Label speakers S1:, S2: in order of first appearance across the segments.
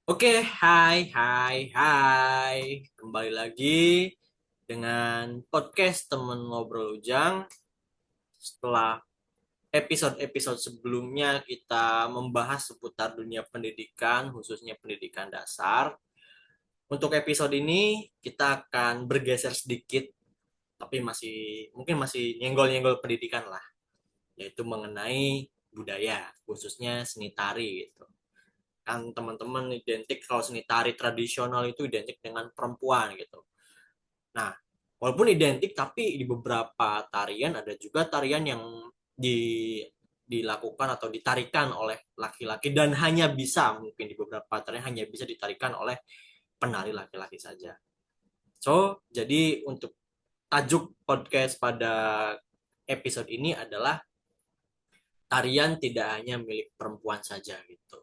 S1: Oke, hai. Kembali lagi dengan podcast temen ngobrol Ujang. Setelah episode-episode sebelumnya kita membahas seputar dunia pendidikan, khususnya pendidikan dasar. Untuk episode ini kita akan bergeser sedikit, tapi mungkin masih nyenggol-nyenggol pendidikan lah, yaitu mengenai budaya, khususnya seni tari gitu. Kan teman-teman identik kalau seni tari tradisional itu identik dengan perempuan gitu. Nah, walaupun identik tapi di beberapa tarian ada juga tarian yang dilakukan atau ditarikan oleh laki-laki dan hanya bisa mungkin di beberapa tarian hanya bisa ditarikan oleh penari laki-laki saja. So, jadi untuk tajuk podcast pada episode ini adalah tarian tidak hanya milik perempuan saja gitu.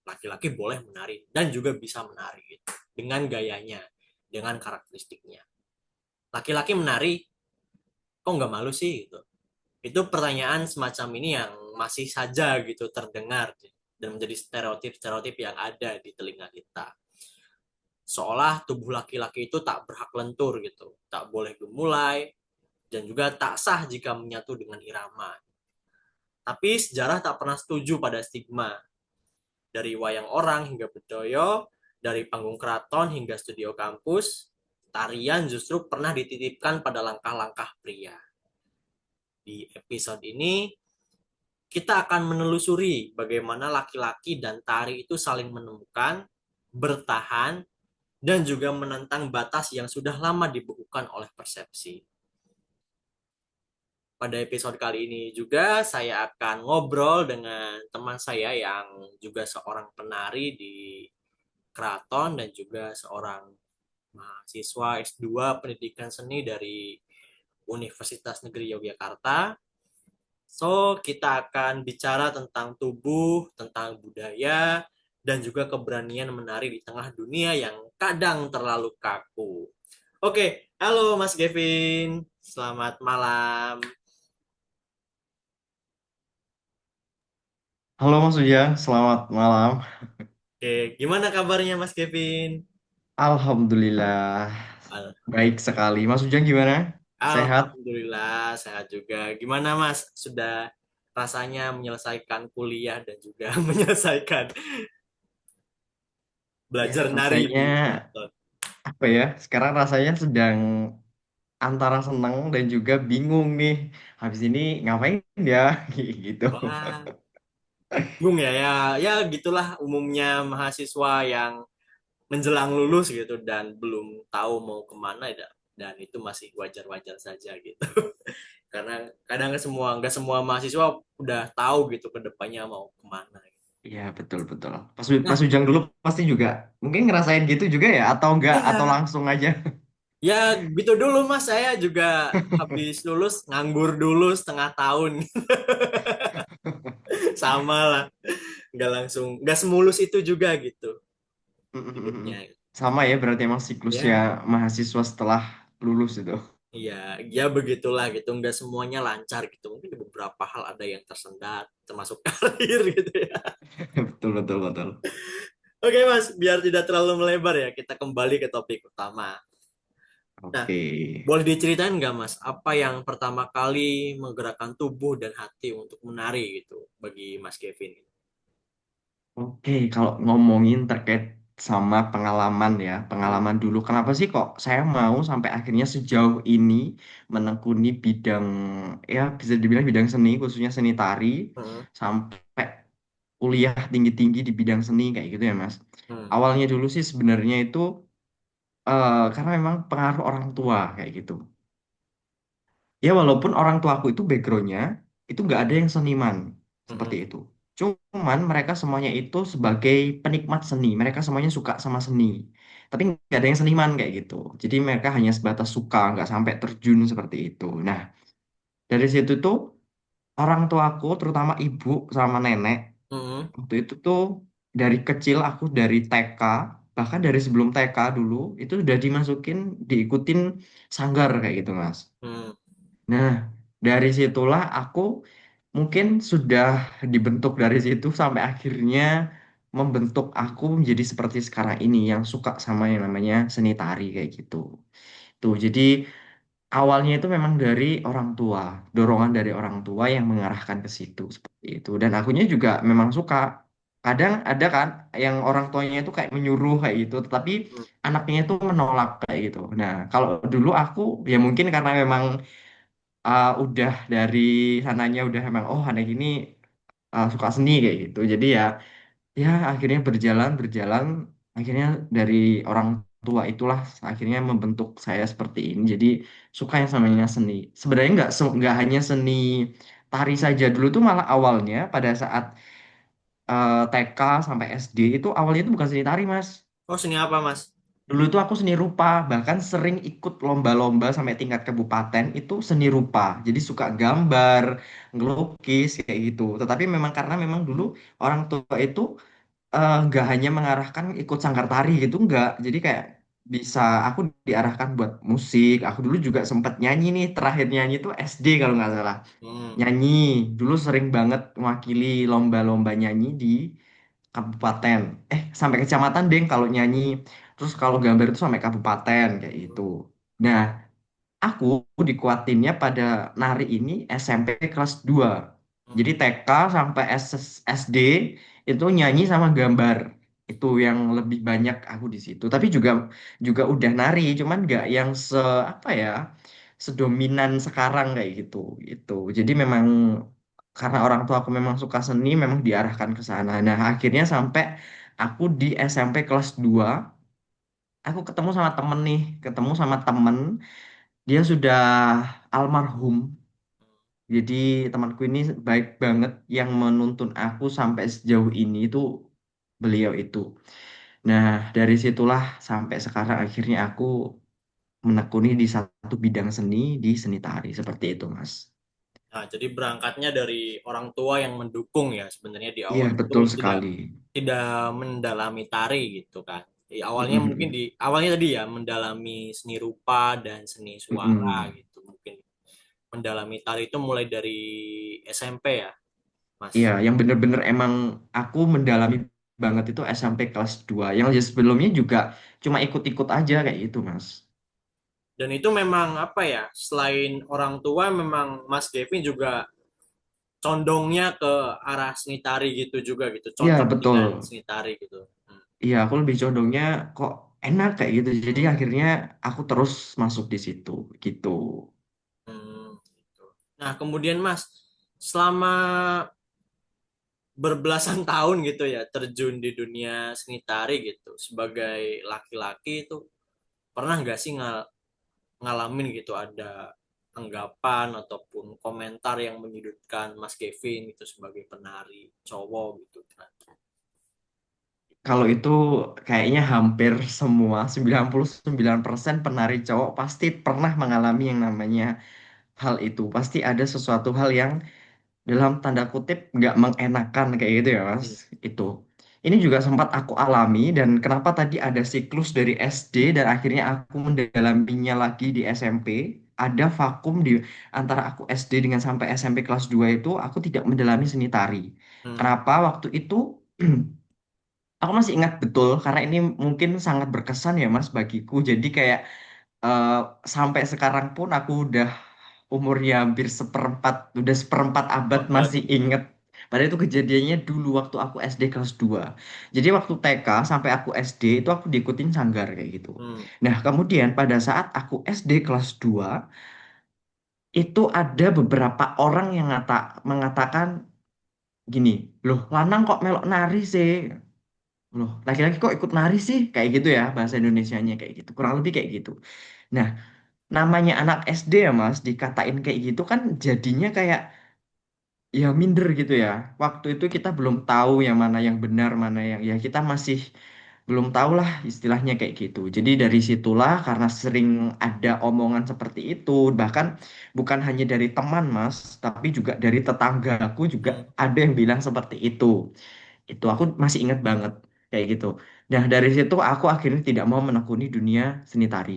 S1: Laki-laki boleh menari dan juga bisa menari gitu dengan gayanya, dengan karakteristiknya. Laki-laki menari kok nggak malu sih gitu. Itu pertanyaan semacam ini yang masih saja gitu terdengar dan menjadi stereotip-stereotip yang ada di telinga kita. Seolah tubuh laki-laki itu tak berhak lentur gitu, tak boleh gemulai dan juga tak sah jika menyatu dengan irama. Tapi sejarah tak pernah setuju pada stigma. Dari wayang orang hingga bedoyo, dari panggung keraton hingga studio kampus, tarian justru pernah dititipkan pada langkah-langkah pria. Di episode ini, kita akan menelusuri bagaimana laki-laki dan tari itu saling menemukan, bertahan, dan juga menentang batas yang sudah lama dibekukan oleh persepsi. Pada episode kali ini juga saya akan ngobrol dengan teman saya yang juga seorang penari di keraton dan juga seorang mahasiswa S2 Pendidikan Seni dari Universitas Negeri Yogyakarta. So, kita akan bicara tentang tubuh, tentang budaya, dan juga keberanian menari di tengah dunia yang kadang terlalu kaku. Oke, halo Mas Gavin. Selamat malam.
S2: Halo Mas Ujang, selamat malam.
S1: Oke, gimana kabarnya Mas Gavin?
S2: Alhamdulillah,
S1: Al-
S2: baik sekali. Mas Ujang gimana? Sehat?
S1: Alhamdulillah, sehat juga. Gimana Mas? Sudah rasanya menyelesaikan kuliah dan juga menyelesaikan
S2: Ya,
S1: belajar nari
S2: rasanya
S1: di keraton?
S2: apa ya? Sekarang rasanya sedang antara senang dan juga bingung nih. Habis ini ngapain ya? Gitu.
S1: Wah, bingung ya, ya gitulah umumnya mahasiswa yang menjelang lulus gitu dan belum tahu mau kemana dan itu masih wajar-wajar saja gitu. Karena kadang nggak semua mahasiswa udah tahu gitu ke depannya mau kemana.
S2: Iya, betul-betul. Pas
S1: Nah,
S2: Ujang dulu pasti juga mungkin ngerasain gitu juga ya? Atau enggak? Atau
S1: ya,
S2: langsung aja?
S1: ya gitu dulu Mas. Saya juga habis lulus nganggur dulu setengah tahun. Sama lah, nggak semulus itu juga gitu hidupnya.
S2: Sama ya, berarti emang siklusnya
S1: Ya,
S2: mahasiswa setelah lulus itu.
S1: iya, ya begitulah gitu. Nggak semuanya lancar gitu. Mungkin di beberapa hal ada yang tersendat, termasuk karir gitu ya.
S2: Betul, betul, betul.
S1: Oke Mas, biar tidak terlalu melebar ya, kita kembali ke topik utama. Nah,
S2: Oke.
S1: boleh diceritain nggak Mas, apa yang pertama kali menggerakkan tubuh dan hati untuk menari gitu bagi Mas Kevin?
S2: Oke, kalau ngomongin terkait sama pengalaman ya,
S1: Hmm,
S2: pengalaman dulu, kenapa sih kok saya mau sampai akhirnya sejauh ini menekuni bidang, ya bisa dibilang bidang seni, khususnya seni tari,
S1: hmm,
S2: sampai kuliah tinggi-tinggi di bidang seni kayak gitu ya, Mas.
S1: hmm,
S2: Awalnya dulu sih sebenarnya itu karena memang pengaruh orang tua kayak gitu. Ya walaupun orang tuaku itu backgroundnya itu nggak ada yang seniman seperti
S1: hmm,
S2: itu. Cuman mereka semuanya itu sebagai penikmat seni. Mereka semuanya suka sama seni. Tapi nggak ada yang seniman kayak gitu. Jadi mereka hanya sebatas suka, nggak sampai terjun seperti itu. Nah, dari situ tuh orang tuaku, terutama ibu sama nenek,
S1: hmm,
S2: waktu itu tuh dari kecil aku dari TK, bahkan dari sebelum TK dulu, itu udah dimasukin, diikutin sanggar kayak gitu, Mas.
S1: hmm,
S2: Nah, dari situlah aku mungkin sudah dibentuk dari situ sampai akhirnya membentuk aku menjadi seperti sekarang ini yang suka sama yang namanya seni tari kayak gitu. Tuh, jadi awalnya itu memang dari orang tua, dorongan dari orang tua yang mengarahkan ke situ seperti itu. Dan akunya juga memang suka. Kadang ada kan yang orang tuanya itu kayak menyuruh kayak gitu, tetapi
S1: Hmm.
S2: anaknya itu menolak kayak gitu. Nah, kalau dulu aku ya mungkin karena memang udah dari sananya udah memang oh anak ini suka seni kayak gitu. Jadi ya ya akhirnya berjalan berjalan akhirnya dari orang tua itulah akhirnya membentuk saya seperti ini jadi suka yang namanya seni sebenarnya nggak hanya seni tari saja dulu tuh malah awalnya pada saat TK sampai SD itu awalnya itu bukan seni tari mas
S1: Oh, seni apa, Mas?
S2: dulu itu aku seni rupa bahkan sering ikut lomba-lomba sampai tingkat kabupaten itu seni rupa jadi suka gambar ngelukis kayak gitu tetapi memang karena memang dulu orang tua itu nggak hanya mengarahkan ikut sanggar tari gitu nggak jadi kayak bisa aku diarahkan buat musik aku dulu juga sempat nyanyi nih terakhir nyanyi tuh SD kalau nggak salah
S1: Hmm.
S2: nyanyi dulu sering banget mewakili lomba-lomba nyanyi di kabupaten sampai kecamatan deh kalau nyanyi terus kalau gambar itu sampai kabupaten kayak gitu nah aku dikuatinnya pada nari ini SMP kelas 2.
S1: Hmm.
S2: Jadi TK sampai SD itu nyanyi sama gambar. Itu yang lebih banyak aku di situ. Tapi juga juga udah nari, cuman nggak yang apa ya, sedominan sekarang kayak gitu. Itu. Jadi memang karena orang tua aku memang suka seni, memang diarahkan ke sana. Nah, akhirnya sampai aku di SMP kelas 2 aku ketemu sama temen nih, ketemu sama temen dia sudah almarhum. Jadi temanku ini baik banget yang menuntun aku sampai sejauh ini itu beliau itu. Nah, dari situlah sampai sekarang akhirnya aku menekuni di satu bidang seni di seni tari seperti itu, Mas.
S1: Nah, jadi berangkatnya dari orang tua yang mendukung ya sebenarnya di
S2: Iya,
S1: awal itu
S2: betul
S1: tidak
S2: sekali.
S1: tidak mendalami tari gitu kan. Awalnya mungkin
S2: Mm-mm.
S1: awalnya tadi ya mendalami seni rupa dan seni suara
S2: Mm-mm.
S1: gitu. Mungkin mendalami tari itu mulai dari SMP ya, Mas.
S2: Iya, yang bener-bener emang aku mendalami banget itu SMP kelas 2. Yang aja sebelumnya juga cuma ikut-ikut aja kayak gitu, Mas.
S1: Dan itu memang apa ya, selain orang tua memang Mas Kevin juga condongnya ke arah seni tari gitu juga gitu.
S2: Iya,
S1: Cocok
S2: betul.
S1: dengan seni tari gitu. Hmm.
S2: Iya, aku lebih condongnya kok enak kayak gitu. Jadi
S1: Hmm.
S2: akhirnya aku terus masuk di situ gitu.
S1: Gitu. Nah, kemudian Mas, selama berbelasan tahun gitu ya terjun di dunia seni tari gitu sebagai laki-laki itu pernah nggak sih ngalamin gitu ada anggapan ataupun komentar yang menyudutkan Mas Kevin gitu sebagai penari cowok gitu kan?
S2: Kalau itu kayaknya hampir semua 99% penari cowok pasti pernah mengalami yang namanya hal itu. Pasti ada sesuatu hal yang dalam tanda kutip nggak mengenakan kayak gitu ya Mas.
S1: Hmm.
S2: Itu. Ini juga sempat aku alami dan kenapa tadi ada siklus dari SD dan akhirnya aku mendalaminya lagi di SMP. Ada vakum di antara aku SD dengan sampai SMP kelas 2 itu aku tidak mendalami seni tari.
S1: Hmm.
S2: Kenapa waktu itu aku masih ingat betul karena ini mungkin sangat berkesan ya Mas bagiku. Jadi kayak eh, sampai sekarang pun aku udah umurnya hampir udah seperempat abad masih
S1: Waduh.
S2: inget. Padahal itu kejadiannya dulu waktu aku SD kelas 2. Jadi waktu TK sampai aku SD itu aku diikutin sanggar kayak gitu.
S1: Hmm.
S2: Nah, kemudian pada saat aku SD kelas 2 itu ada beberapa orang yang mengatakan gini, loh lanang kok melok nari sih? Loh, laki-laki kok ikut nari sih? Kayak gitu ya, bahasa
S1: Hmm.
S2: Indonesianya kayak gitu. Kurang lebih kayak gitu. Nah, namanya anak SD ya, Mas, dikatain kayak gitu kan jadinya kayak ya minder gitu ya. Waktu itu kita belum tahu yang mana yang benar, mana yang ya kita masih belum tahu lah istilahnya kayak gitu. Jadi dari situlah karena sering ada omongan seperti itu, bahkan bukan hanya dari teman, Mas, tapi juga dari tetanggaku juga
S1: Hmm.
S2: ada yang bilang seperti itu. Itu aku masih ingat banget kayak gitu. Nah, dari situ aku akhirnya tidak mau menekuni dunia seni tari.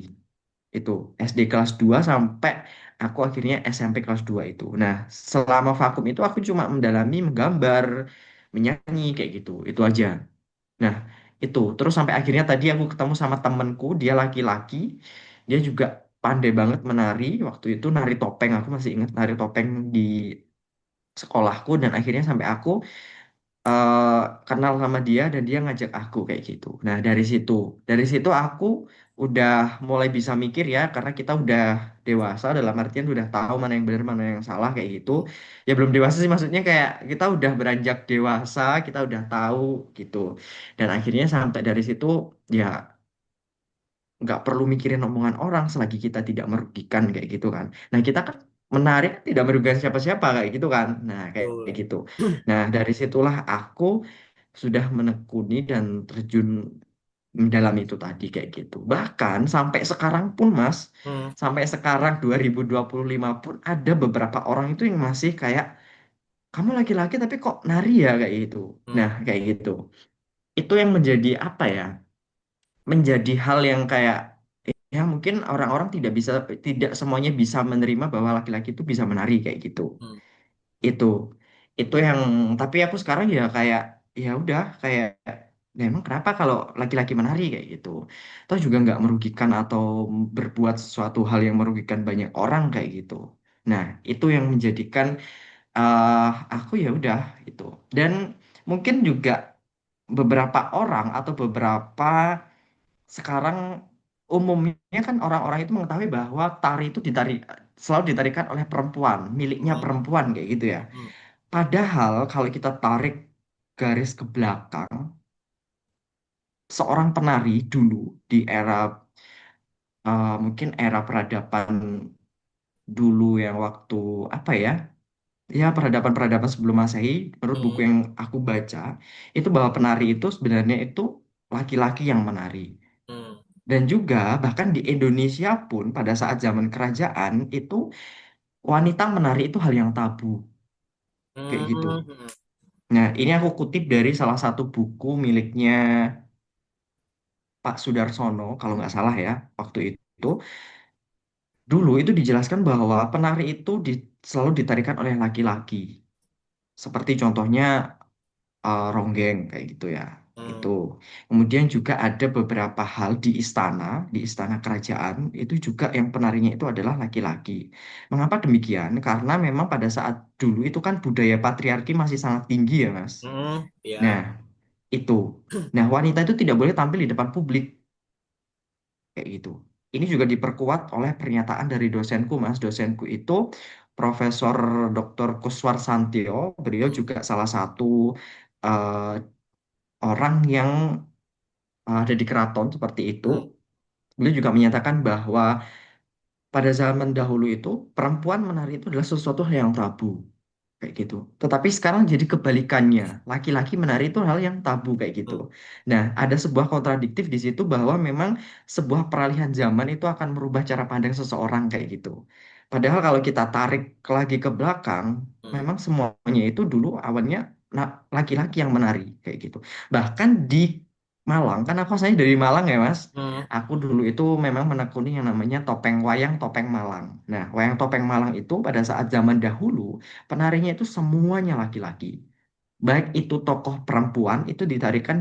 S2: Itu SD kelas 2 sampai aku akhirnya SMP kelas 2 itu. Nah, selama vakum itu aku cuma mendalami menggambar, menyanyi kayak gitu. Itu aja. Nah, itu. Terus sampai akhirnya tadi aku ketemu sama temenku, dia laki-laki, dia juga pandai banget menari. Waktu itu nari topeng, aku masih ingat nari topeng di sekolahku dan akhirnya sampai aku eh, kenal sama dia dan dia ngajak aku kayak gitu. Nah, dari situ aku udah mulai bisa mikir ya karena kita udah dewasa dalam artian udah tahu mana yang benar mana yang salah kayak gitu. Ya belum dewasa sih maksudnya kayak kita udah beranjak dewasa, kita udah tahu gitu. Dan akhirnya sampai dari situ ya nggak perlu mikirin omongan orang selagi kita tidak merugikan kayak gitu kan. Nah, kita kan menarik tidak merugikan siapa-siapa kayak gitu kan. Nah, kayak
S1: Betul.
S2: gitu. Nah, dari situlah aku sudah menekuni dan terjun dalam itu tadi kayak gitu. Bahkan sampai sekarang pun Mas,
S1: Hmm,
S2: sampai sekarang 2025 pun ada beberapa orang itu yang masih kayak kamu laki-laki tapi kok nari ya kayak gitu. Nah,
S1: hmm,
S2: kayak gitu. Itu yang menjadi apa ya? Menjadi hal yang kayak ya mungkin orang-orang tidak semuanya bisa menerima bahwa laki-laki itu bisa menari kayak gitu.
S1: hmm,
S2: Itu itu yang tapi aku sekarang ya kayak ya udah kayak ya emang kenapa kalau laki-laki menari kayak gitu. Atau juga nggak merugikan atau berbuat sesuatu hal yang merugikan banyak orang kayak gitu. Nah, itu yang menjadikan eh, aku ya udah itu. Dan mungkin juga beberapa orang atau beberapa sekarang umumnya kan orang-orang itu mengetahui bahwa tari itu selalu ditarikan oleh perempuan, miliknya
S1: hmm,
S2: perempuan kayak gitu ya.
S1: hmm,
S2: Padahal kalau kita tarik garis ke belakang, seorang penari dulu di era mungkin era peradaban dulu yang waktu apa ya? Ya peradaban-peradaban sebelum Masehi, menurut buku
S1: hmm,
S2: yang aku baca, itu bahwa penari itu sebenarnya itu laki-laki yang menari.
S1: hmm,
S2: Dan juga bahkan di Indonesia pun pada saat zaman kerajaan itu wanita menari itu hal yang tabu kayak gitu.
S1: hmm, hmm,
S2: Nah, ini aku kutip dari salah satu buku miliknya Pak Sudarsono kalau nggak salah ya waktu itu. Dulu itu dijelaskan bahwa penari itu selalu ditarikan oleh laki-laki. Seperti contohnya ronggeng kayak gitu ya.
S1: hmm,
S2: Itu. Kemudian juga ada beberapa hal di istana kerajaan itu juga yang penarinya itu adalah laki-laki. Mengapa demikian? Karena memang pada saat dulu itu kan budaya patriarki masih sangat tinggi ya, Mas.
S1: hmm,
S2: Nah,
S1: ya,
S2: itu. Nah, wanita itu tidak boleh tampil di depan publik kayak gitu. Ini juga diperkuat oleh pernyataan dari dosenku, Mas. Dosenku itu Profesor Dr. Kuswar Santio. Beliau
S1: hmm,
S2: juga salah satu eh, orang yang ada di keraton seperti itu,
S1: hmm,
S2: beliau juga menyatakan bahwa pada zaman dahulu itu perempuan menari itu adalah sesuatu hal yang tabu kayak gitu. Tetapi sekarang jadi kebalikannya, laki-laki menari itu hal yang tabu kayak gitu.
S1: hmm,
S2: Nah, ada sebuah kontradiktif di situ bahwa memang sebuah peralihan zaman itu akan merubah cara pandang seseorang kayak gitu. Padahal kalau kita tarik lagi ke belakang,
S1: hmm,
S2: memang semuanya itu dulu awalnya laki-laki yang menari kayak gitu. Bahkan di Malang, kan aku asalnya dari Malang ya Mas.
S1: hmm,
S2: Aku dulu itu memang menekuni yang namanya topeng wayang, topeng Malang. Nah, wayang topeng Malang itu pada saat zaman dahulu penarinya itu semuanya laki-laki. Baik itu tokoh perempuan itu ditarikan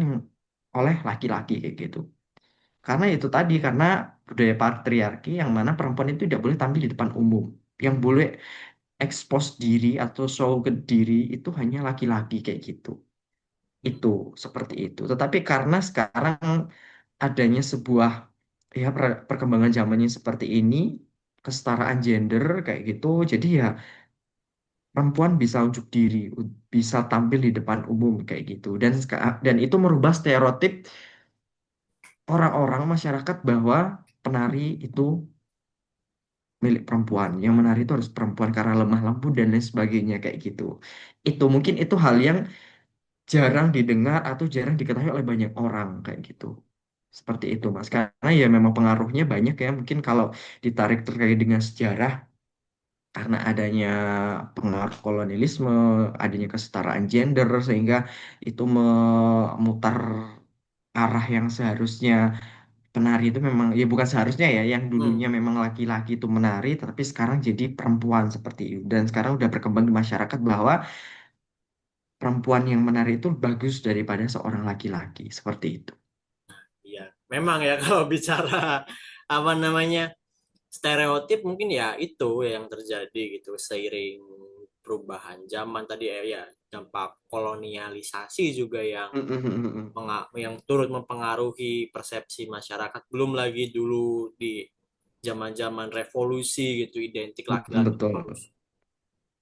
S2: oleh laki-laki kayak gitu. Karena itu tadi, karena budaya patriarki yang mana perempuan itu tidak boleh tampil di depan umum. Yang boleh expose diri atau show ke diri itu hanya laki-laki kayak gitu. Itu seperti itu. Tetapi karena sekarang adanya sebuah ya perkembangan zamannya seperti ini, kesetaraan gender kayak gitu, jadi ya perempuan bisa unjuk diri, bisa tampil di depan umum kayak gitu. Dan itu merubah stereotip orang-orang masyarakat bahwa penari itu milik perempuan. Yang menari itu harus perempuan karena lemah lembut dan lain sebagainya kayak gitu. Itu hal yang jarang didengar atau jarang diketahui oleh banyak orang kayak gitu. Seperti itu, Mas. Karena ya memang pengaruhnya banyak ya. Mungkin kalau ditarik terkait dengan sejarah karena adanya pengaruh kolonialisme, adanya kesetaraan gender, sehingga itu memutar arah yang seharusnya penari itu memang, ya bukan seharusnya ya, yang
S1: hmm,
S2: dulunya memang laki-laki itu menari, tapi sekarang jadi perempuan seperti itu. Dan sekarang udah berkembang di masyarakat bahwa perempuan yang menari itu bagus daripada seorang laki-laki seperti itu.
S1: Iya, memang ya kalau bicara apa namanya stereotip mungkin ya itu yang terjadi gitu seiring perubahan zaman tadi ya, ya dampak kolonialisasi juga yang yang turut mempengaruhi persepsi masyarakat. Belum lagi dulu di zaman-zaman revolusi gitu identik laki-laki itu
S2: Betul.
S1: harus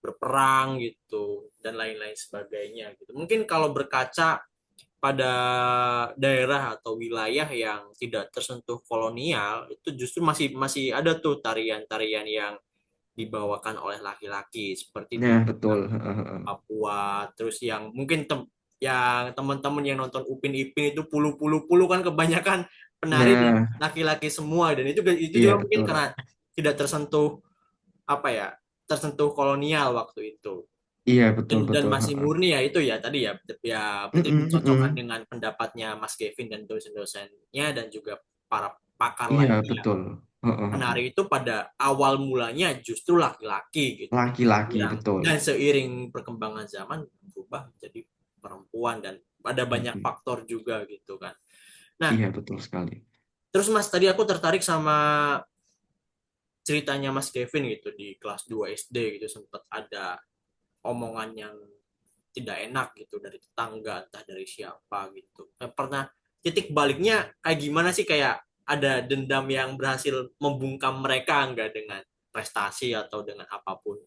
S1: berperang gitu dan lain-lain sebagainya gitu. Mungkin kalau berkaca pada daerah atau wilayah yang tidak tersentuh kolonial itu justru masih masih ada tuh tarian-tarian yang dibawakan oleh laki-laki seperti di
S2: Nah, betul.
S1: Papua terus yang mungkin yang teman-teman yang nonton Upin Ipin itu pulu-pulu kan kebanyakan penari
S2: Nah,
S1: laki-laki semua dan itu
S2: iya
S1: juga mungkin
S2: betul.
S1: karena tidak tersentuh apa ya tersentuh kolonial waktu itu
S2: Iya, betul
S1: dan
S2: betul.
S1: masih murni ya itu ya tadi ya ya berarti dicocokkan dengan pendapatnya Mas Kevin dan dosen-dosennya dan juga para pakar
S2: Iya,
S1: lainnya
S2: betul.
S1: penari itu pada awal mulanya justru laki-laki gitu
S2: Laki-laki,
S1: yang
S2: betul.
S1: dan seiring perkembangan zaman berubah menjadi perempuan dan ada banyak
S2: Mm-mm.
S1: faktor juga gitu kan. Nah,
S2: Iya, betul sekali.
S1: terus Mas tadi aku tertarik sama ceritanya Mas Kevin gitu di kelas 2 SD gitu sempat ada omongan yang tidak enak gitu dari tetangga entah dari siapa gitu. Pernah titik baliknya kayak gimana sih kayak ada dendam yang berhasil membungkam mereka enggak dengan prestasi atau dengan apapun.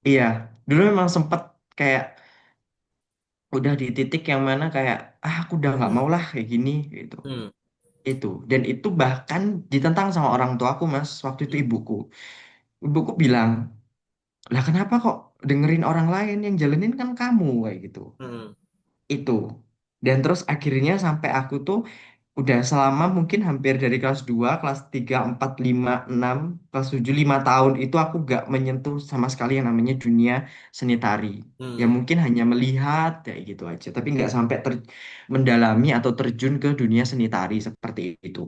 S2: Iya, dulu memang sempat kayak udah di titik yang mana kayak aku udah nggak mau lah kayak gini gitu.
S1: Hmm.
S2: Itu dan itu bahkan ditentang sama orang tua aku mas waktu itu
S1: Hmm.
S2: ibuku bilang lah kenapa kok dengerin orang lain yang jalanin kan kamu kayak gitu
S1: Hmm.
S2: itu dan terus akhirnya sampai aku tuh udah selama mungkin hampir dari kelas 2 kelas 3 4 5 6 kelas 7 5 tahun itu aku gak menyentuh sama sekali yang namanya dunia seni tari. Ya
S1: Hmm.
S2: mungkin hanya melihat kayak gitu aja, tapi nggak sampai mendalami atau terjun ke dunia seni tari seperti itu.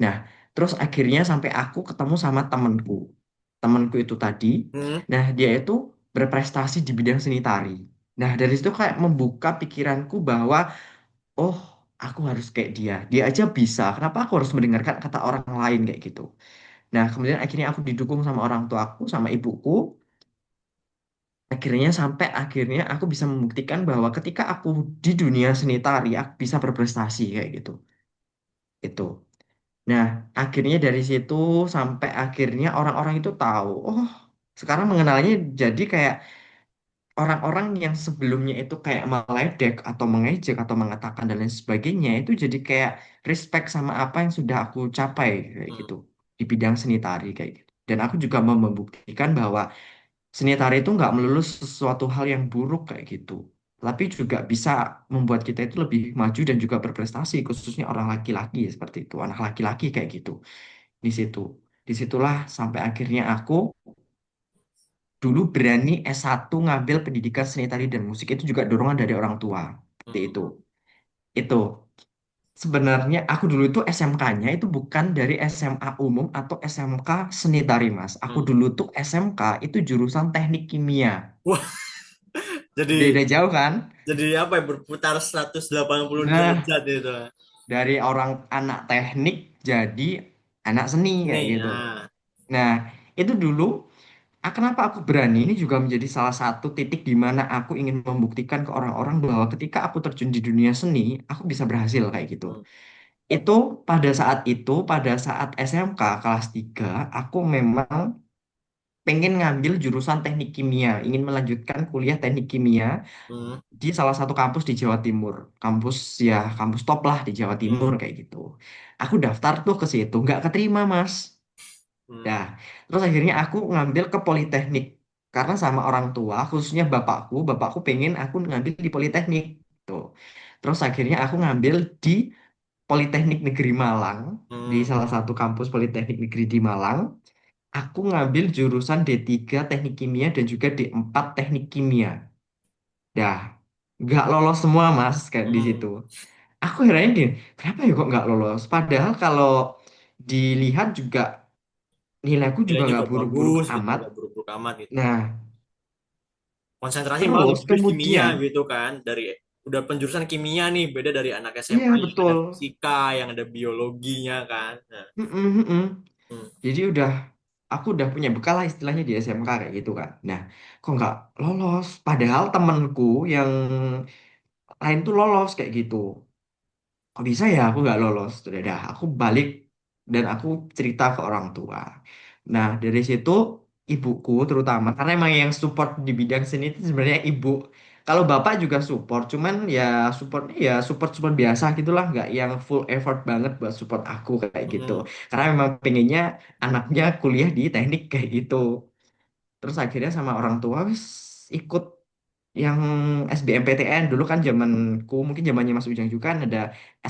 S2: Nah, terus akhirnya sampai aku ketemu sama temenku. Temenku itu tadi,
S1: Hmm.
S2: nah dia itu berprestasi di bidang seni tari. Nah, dari situ kayak membuka pikiranku bahwa oh, aku harus kayak dia. Dia aja bisa. Kenapa aku harus mendengarkan kata orang lain kayak gitu? Nah, kemudian akhirnya aku didukung sama orang tuaku, sama ibuku. Akhirnya sampai akhirnya aku bisa membuktikan bahwa ketika aku di dunia seni tari, aku bisa berprestasi kayak gitu. Itu. Nah, akhirnya dari situ sampai akhirnya orang-orang itu tahu, oh, sekarang mengenalnya jadi kayak orang-orang yang sebelumnya itu kayak meledek atau mengejek atau mengatakan dan lain sebagainya itu jadi kayak respect sama apa yang sudah aku capai kayak
S1: Hmm.
S2: gitu di bidang seni tari kayak gitu. Dan aku juga mau membuktikan bahwa seni tari itu nggak melulu sesuatu hal yang buruk kayak gitu, tapi juga bisa membuat kita itu lebih maju dan juga berprestasi, khususnya orang laki-laki seperti itu, anak laki-laki kayak gitu. Di situ, disitulah sampai akhirnya aku dulu berani S1 ngambil pendidikan seni tari dan musik itu juga dorongan dari orang tua. Seperti itu.
S1: Hmm.
S2: Itu sebenarnya aku dulu itu SMK-nya itu bukan dari SMA umum atau SMK seni tari, Mas. Aku
S1: Hmm.
S2: dulu tuh SMK itu jurusan teknik kimia.
S1: Wah, jadi
S2: Beda jauh kan?
S1: jadi apa ya berputar 180
S2: Nah,
S1: derajat itu.
S2: dari orang anak teknik jadi anak seni kayak
S1: Nih,
S2: gitu.
S1: nah.
S2: Nah, itu dulu kenapa aku berani? Ini juga menjadi salah satu titik di mana aku ingin membuktikan ke orang-orang bahwa ketika aku terjun di dunia seni, aku bisa berhasil kayak gitu.
S1: Hmm.
S2: Itu pada saat SMK kelas 3, aku memang pengen ngambil jurusan teknik kimia, ingin melanjutkan kuliah teknik kimia
S1: Hmm.
S2: di salah satu kampus di Jawa Timur. Kampus ya, kampus top lah di Jawa Timur
S1: Hmm.
S2: kayak gitu. Aku daftar tuh ke situ, nggak keterima, Mas.
S1: Hmm.
S2: Dah, terus akhirnya aku ngambil ke Politeknik karena sama orang tua, khususnya bapakku pengen aku ngambil di Politeknik. Tuh. Terus akhirnya aku ngambil di Politeknik Negeri Malang, di
S1: Hmm.
S2: salah satu kampus Politeknik Negeri di Malang. Aku ngambil jurusan D3 Teknik Kimia dan juga D4 Teknik Kimia. Dah, nggak lolos semua mas kayak di situ.
S1: Hmm.
S2: Aku heran gini, kenapa ya kok nggak lolos? Padahal kalau dilihat juga nilaiku juga
S1: Nilainya
S2: nggak
S1: juga
S2: buruk-buruk
S1: bagus gitu
S2: amat.
S1: nggak buruk-buruk amat gitu.
S2: Nah,
S1: konsentrasi malah
S2: Terus
S1: lebih kimia
S2: kemudian,
S1: gitu kan, dari udah penjurusan kimia nih beda dari anak
S2: iya
S1: SMA yang ada
S2: betul.
S1: fisika, yang ada biologinya kan. Nah,
S2: Mm-mm, mm-mm.
S1: hmm,
S2: Jadi aku udah punya bekal lah istilahnya di SMK kayak gitu kan. Nah, kok nggak lolos? Padahal temenku yang lain tuh lolos kayak gitu. Kok bisa ya aku nggak lolos? Udah dah, aku balik dan aku cerita ke orang tua. Nah, dari situ ibuku terutama, karena emang yang support di bidang seni itu sebenarnya ibu. Kalau bapak juga support, cuman ya supportnya ya support biasa gitulah, nggak yang full effort banget buat support aku kayak gitu.
S1: hmm.
S2: Karena memang pengennya anaknya kuliah di teknik kayak gitu. Terus akhirnya sama orang tua wis ikut yang SBMPTN dulu kan zamanku mungkin zamannya Mas Ujang juga kan ada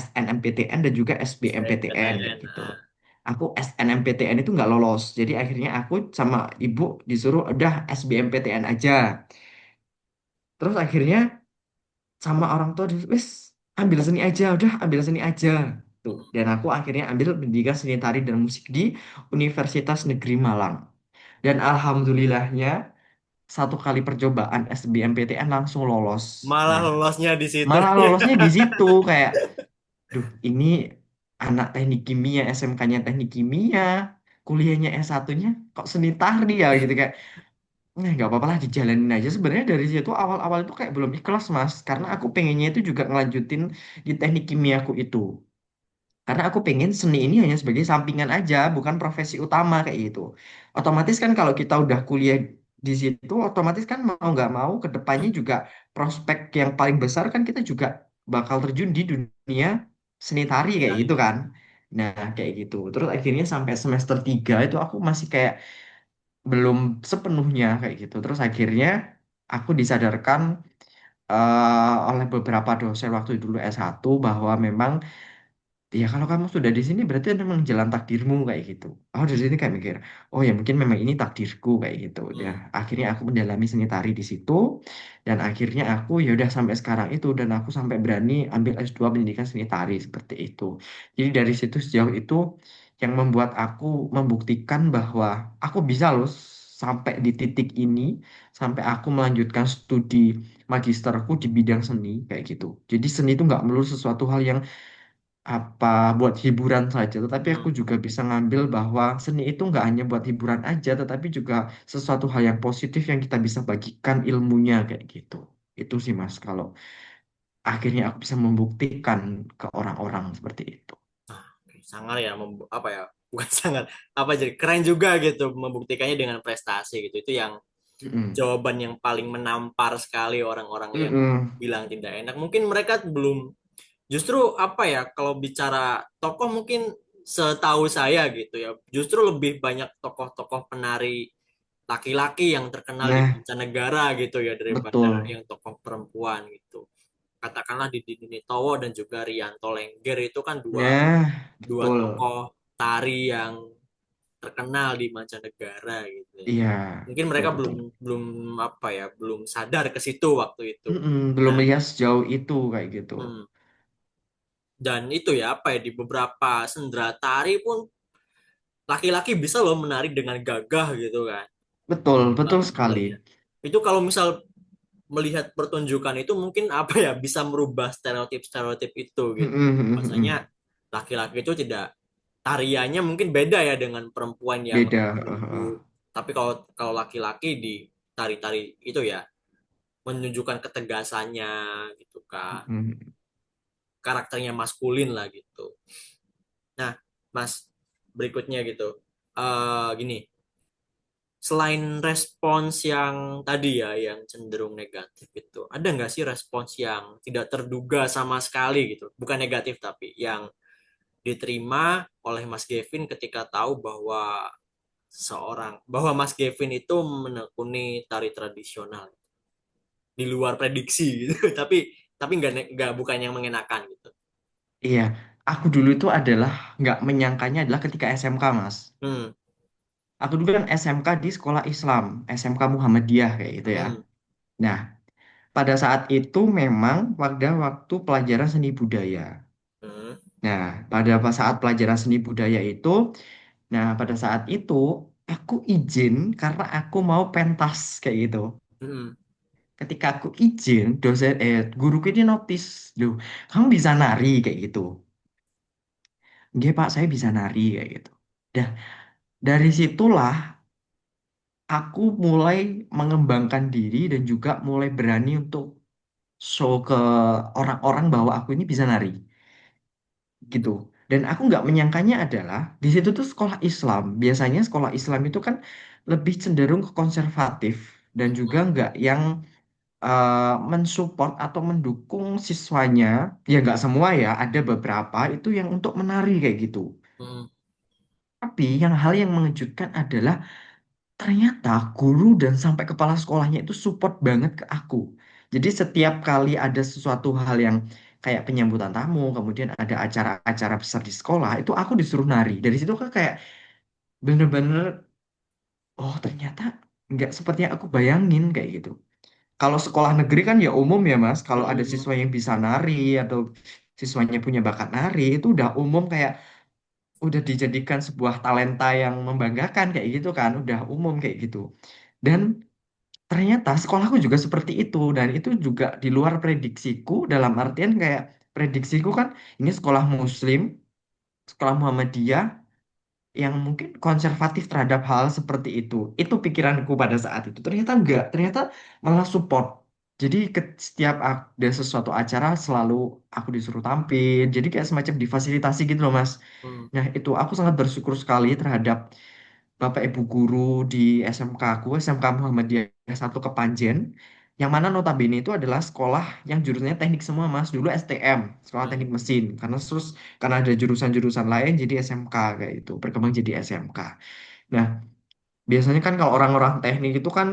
S2: SNMPTN dan juga SBMPTN kayak
S1: SBMPTN.
S2: gitu. Aku SNMPTN itu nggak lolos, jadi akhirnya aku sama ibu disuruh udah SBMPTN aja. Terus akhirnya sama orang tua wis ambil seni aja, udah ambil seni aja. Tuh. Dan aku akhirnya ambil pendidikan seni tari dan musik di Universitas Negeri Malang. Dan alhamdulillahnya satu kali percobaan SBMPTN langsung lolos.
S1: Malah
S2: Nah,
S1: lolosnya di situ.
S2: malah lolosnya di situ kayak, duh ini anak teknik kimia SMK-nya teknik kimia, kuliahnya S1-nya kok seni tari ya gitu kayak, nah nggak apa-apa lah dijalanin aja. Sebenarnya dari situ awal-awal itu kayak belum ikhlas Mas, karena aku pengennya itu juga ngelanjutin di teknik kimiaku itu. Karena aku pengen seni ini hanya sebagai sampingan aja, bukan profesi utama kayak gitu. Otomatis kan kalau kita udah kuliah di situ, otomatis kan mau nggak mau ke depannya juga prospek yang paling besar kan kita juga bakal terjun di dunia seni tari kayak gitu
S1: Tari.
S2: kan. Nah, kayak gitu. Terus akhirnya sampai semester 3 itu aku masih kayak belum sepenuhnya kayak gitu. Terus akhirnya aku disadarkan oleh beberapa dosen waktu dulu S1 bahwa memang ya kalau kamu sudah di sini berarti memang jalan takdirmu kayak gitu. Oh dari sini kayak mikir, oh ya mungkin memang ini takdirku kayak gitu. Ya
S1: Hmm.
S2: akhirnya aku mendalami seni tari di situ dan akhirnya aku ya udah sampai sekarang itu dan aku sampai berani ambil S2 pendidikan seni tari seperti itu. Jadi dari situ sejauh itu yang membuat aku membuktikan bahwa aku bisa loh sampai di titik ini sampai aku melanjutkan studi magisterku di bidang seni kayak gitu. Jadi seni itu nggak melulu sesuatu hal yang apa buat hiburan saja, tetapi aku
S1: Hmm.
S2: juga bisa ngambil bahwa seni itu nggak hanya buat hiburan aja, tetapi juga sesuatu hal yang positif yang kita bisa bagikan ilmunya kayak gitu. Itu sih Mas, kalau akhirnya aku bisa membuktikan ke orang-orang seperti itu.
S1: Ah, oke. Sangar ya, apa ya? Bukan sangar, apa jadi keren juga gitu membuktikannya dengan prestasi gitu. Itu yang
S2: Mm-mm.
S1: jawaban yang paling menampar sekali orang-orang yang
S2: Mm-mm.
S1: bilang tidak enak. Mungkin mereka belum, justru apa ya, kalau bicara tokoh mungkin setahu saya gitu ya, justru lebih banyak tokoh-tokoh penari laki-laki yang terkenal di
S2: Nah,
S1: mancanegara gitu ya daripada
S2: betul.
S1: yang tokoh perempuan gitu. Katakanlah di Didi Towo dan juga Rianto Lengger itu kan dua
S2: Nah,
S1: dua
S2: betul.
S1: tokoh tari yang terkenal di mancanegara gitu ya.
S2: Iya,
S1: Mungkin
S2: betul
S1: mereka belum
S2: betul.
S1: belum apa ya, belum sadar ke situ waktu itu.
S2: Mm-mm. Belum
S1: Dan
S2: melihat sejauh itu kayak gitu.
S1: hmm, dan itu ya apa ya, di beberapa sendera tari pun laki-laki bisa loh menari dengan gagah gitu kan.
S2: Betul, betul
S1: Banget
S2: sekali.
S1: melihat. Itu kalau misal melihat pertunjukan itu mungkin apa ya, bisa merubah stereotip-stereotip itu gitu.
S2: Mm-mm, mm-mm,
S1: Bahwasanya
S2: mm-mm.
S1: laki-laki itu tidak, tariannya mungkin beda ya dengan perempuan yang
S2: Beda.
S1: lembut. Tapi kalau kalau laki-laki di tari-tari itu ya menunjukkan ketegasannya gitu kan.
S2: Mm-mm.
S1: Karakternya maskulin lah gitu. Nah, Mas, berikutnya gitu. Gini, selain respons yang tadi ya, yang cenderung negatif itu, ada nggak sih respons yang tidak terduga sama sekali gitu? Bukan negatif tapi yang diterima oleh Mas Gavin ketika tahu bahwa Mas Gavin itu menekuni tari tradisional di luar prediksi gitu. Tapi nggak, bukan yang mengenakan gitu.
S2: Iya, aku dulu itu adalah nggak menyangkanya adalah ketika SMK, Mas.
S1: Hmm,
S2: Aku dulu kan SMK di sekolah Islam, SMK Muhammadiyah kayak gitu ya.
S1: hmm,
S2: Nah, pada saat itu memang pada waktu pelajaran seni budaya.
S1: hmm,
S2: Nah, pada saat pelajaran seni budaya itu, nah pada saat itu aku izin karena aku mau pentas kayak gitu.
S1: hmm.
S2: ketika aku izin, guruku ini notice, loh, kamu bisa nari kayak gitu. Nggih Pak, saya bisa nari kayak gitu. Dah, dari situlah aku mulai mengembangkan diri dan juga mulai berani untuk show ke orang-orang bahwa aku ini bisa nari gitu. Dan aku nggak menyangkanya adalah di situ tuh sekolah Islam. Biasanya sekolah Islam itu kan lebih cenderung ke konservatif dan juga nggak yang mensupport atau mendukung siswanya. Ya nggak semua ya, ada beberapa itu yang untuk menari kayak gitu.
S1: Hmm.
S2: Tapi yang hal yang mengejutkan adalah ternyata guru dan sampai kepala sekolahnya itu support banget ke aku. Jadi setiap kali ada sesuatu hal yang kayak penyambutan tamu, kemudian ada acara-acara besar di sekolah, itu aku disuruh nari. Dari situ kan kayak bener-bener, oh ternyata nggak seperti yang aku bayangin kayak gitu. Kalau sekolah negeri kan ya umum ya Mas, kalau ada
S1: Hmm.
S2: siswa yang bisa nari atau siswanya punya bakat nari, itu udah umum kayak udah dijadikan sebuah talenta yang membanggakan kayak gitu kan, udah umum kayak gitu. Dan ternyata sekolahku juga seperti itu dan itu juga di luar prediksiku dalam artian kayak prediksiku kan ini sekolah Muslim, sekolah Muhammadiyah yang mungkin konservatif terhadap hal seperti itu. Itu pikiranku pada saat itu. Ternyata enggak, ternyata malah support. Jadi setiap ada sesuatu acara selalu aku disuruh tampil. Jadi kayak semacam difasilitasi gitu loh Mas.
S1: Hmm.
S2: Nah itu aku sangat bersyukur sekali terhadap Bapak Ibu guru di SMK aku, SMK Muhammadiyah 1 Kepanjen, yang mana notabene itu adalah sekolah yang jurusannya teknik semua, Mas. Dulu STM, Sekolah
S1: Hmm.
S2: Teknik Mesin. Karena ada jurusan-jurusan lain jadi SMK kayak itu, berkembang jadi SMK. Nah, biasanya kan kalau orang-orang teknik itu kan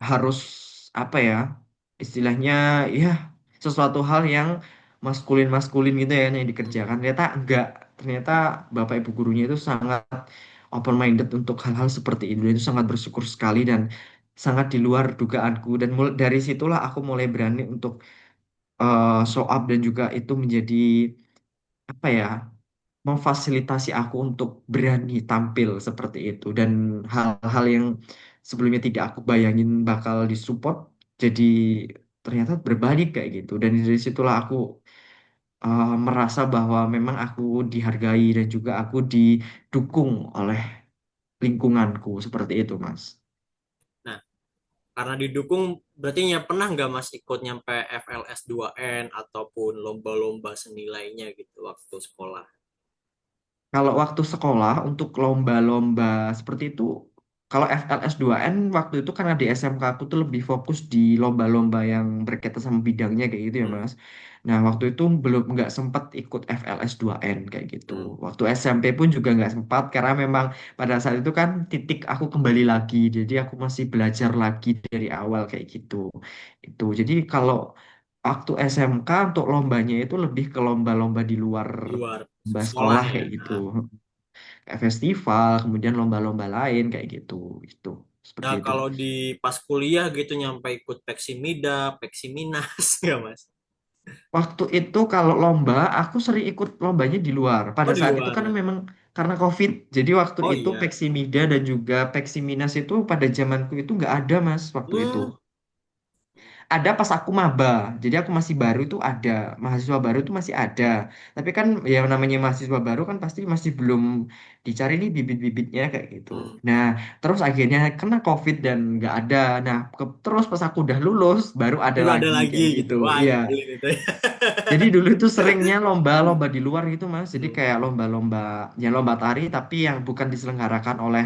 S2: harus apa ya istilahnya ya sesuatu hal yang maskulin gitu ya yang dikerjakan ternyata enggak ternyata bapak ibu gurunya itu sangat open minded untuk hal-hal seperti itu. Dan itu sangat bersyukur sekali dan sangat di luar dugaanku dan dari situlah aku mulai berani untuk show up dan juga itu menjadi apa ya memfasilitasi aku untuk berani tampil seperti itu dan hal-hal yang sebelumnya tidak aku bayangin bakal disupport jadi ternyata berbalik kayak gitu dan dari situlah aku merasa bahwa memang aku dihargai dan juga aku didukung oleh lingkunganku seperti itu Mas.
S1: Nah, karena didukung berarti ya pernah nggak Mas ikut nyampe FLS 2N ataupun lomba-lomba seni lainnya gitu waktu sekolah?
S2: Kalau waktu sekolah untuk lomba-lomba seperti itu, kalau FLS 2N waktu itu karena di SMK aku tuh lebih fokus di lomba-lomba yang berkaitan sama bidangnya kayak gitu ya
S1: Hmm.
S2: Mas. Nah waktu itu belum nggak sempat ikut FLS 2N kayak gitu.
S1: Hmm.
S2: Waktu SMP pun juga nggak sempat karena memang pada saat itu kan titik aku kembali lagi, jadi aku masih belajar lagi dari awal kayak gitu. Itu jadi kalau waktu SMK untuk lombanya itu lebih ke lomba-lomba di luar
S1: Di luar
S2: lomba
S1: sekolah
S2: sekolah
S1: ya.
S2: kayak gitu
S1: Nah,
S2: kayak festival kemudian lomba-lomba lain kayak gitu itu seperti
S1: nah,
S2: itu
S1: kalau di pas kuliah gitu nyampe ikut Peksimida, Peksiminas ya Mas?
S2: waktu itu kalau lomba aku sering ikut lombanya di luar
S1: Oh
S2: pada
S1: di
S2: saat itu kan
S1: luar.
S2: memang karena COVID jadi waktu
S1: Oh
S2: itu
S1: iya.
S2: Peksimida dan juga Peksiminas itu pada zamanku itu nggak ada mas waktu itu
S1: Hmm.
S2: ada pas aku maba jadi aku masih baru itu ada mahasiswa baru itu masih ada tapi kan ya namanya mahasiswa baru kan pasti masih belum dicari nih bibit-bibitnya kayak gitu
S1: Hmm.
S2: nah terus akhirnya kena COVID dan nggak ada nah terus pas aku udah lulus baru ada
S1: Baru ada
S2: lagi
S1: lagi
S2: kayak
S1: gitu.
S2: gitu
S1: Wah
S2: iya
S1: nyebelin itu ya.
S2: jadi dulu itu seringnya lomba-lomba di luar gitu mas jadi
S1: Hmm.
S2: kayak lomba-lomba ya lomba tari tapi yang bukan diselenggarakan oleh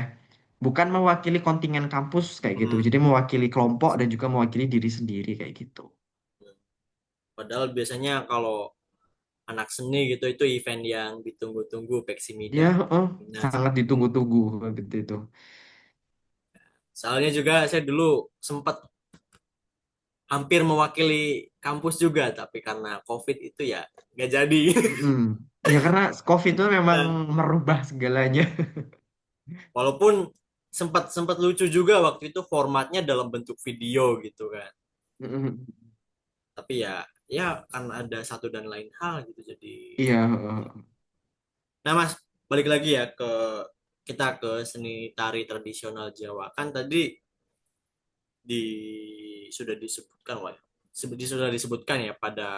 S2: bukan mewakili kontingen kampus kayak gitu
S1: Hmm.
S2: jadi mewakili kelompok dan juga mewakili diri sendiri kayak gitu.
S1: Padahal biasanya kalau anak seni gitu itu event yang ditunggu-tunggu
S2: Ya,
S1: Peksimida. Peksiminas.
S2: sangat ditunggu-tunggu gitu itu.
S1: Soalnya juga saya dulu sempat hampir mewakili kampus juga, tapi karena COVID itu ya nggak jadi.
S2: Mm-mm. Ya karena COVID itu memang
S1: Dan
S2: merubah segalanya.
S1: walaupun sempat sempat lucu juga waktu itu formatnya dalam bentuk video gitu kan.
S2: Mm-mm.
S1: Tapi ya ya kan ada satu dan lain hal gitu jadi.
S2: Iya,
S1: Nah Mas, balik lagi ya ke kita ke seni tari tradisional Jawa. Kan tadi di sudah disebutkan sudah disebutkan ya pada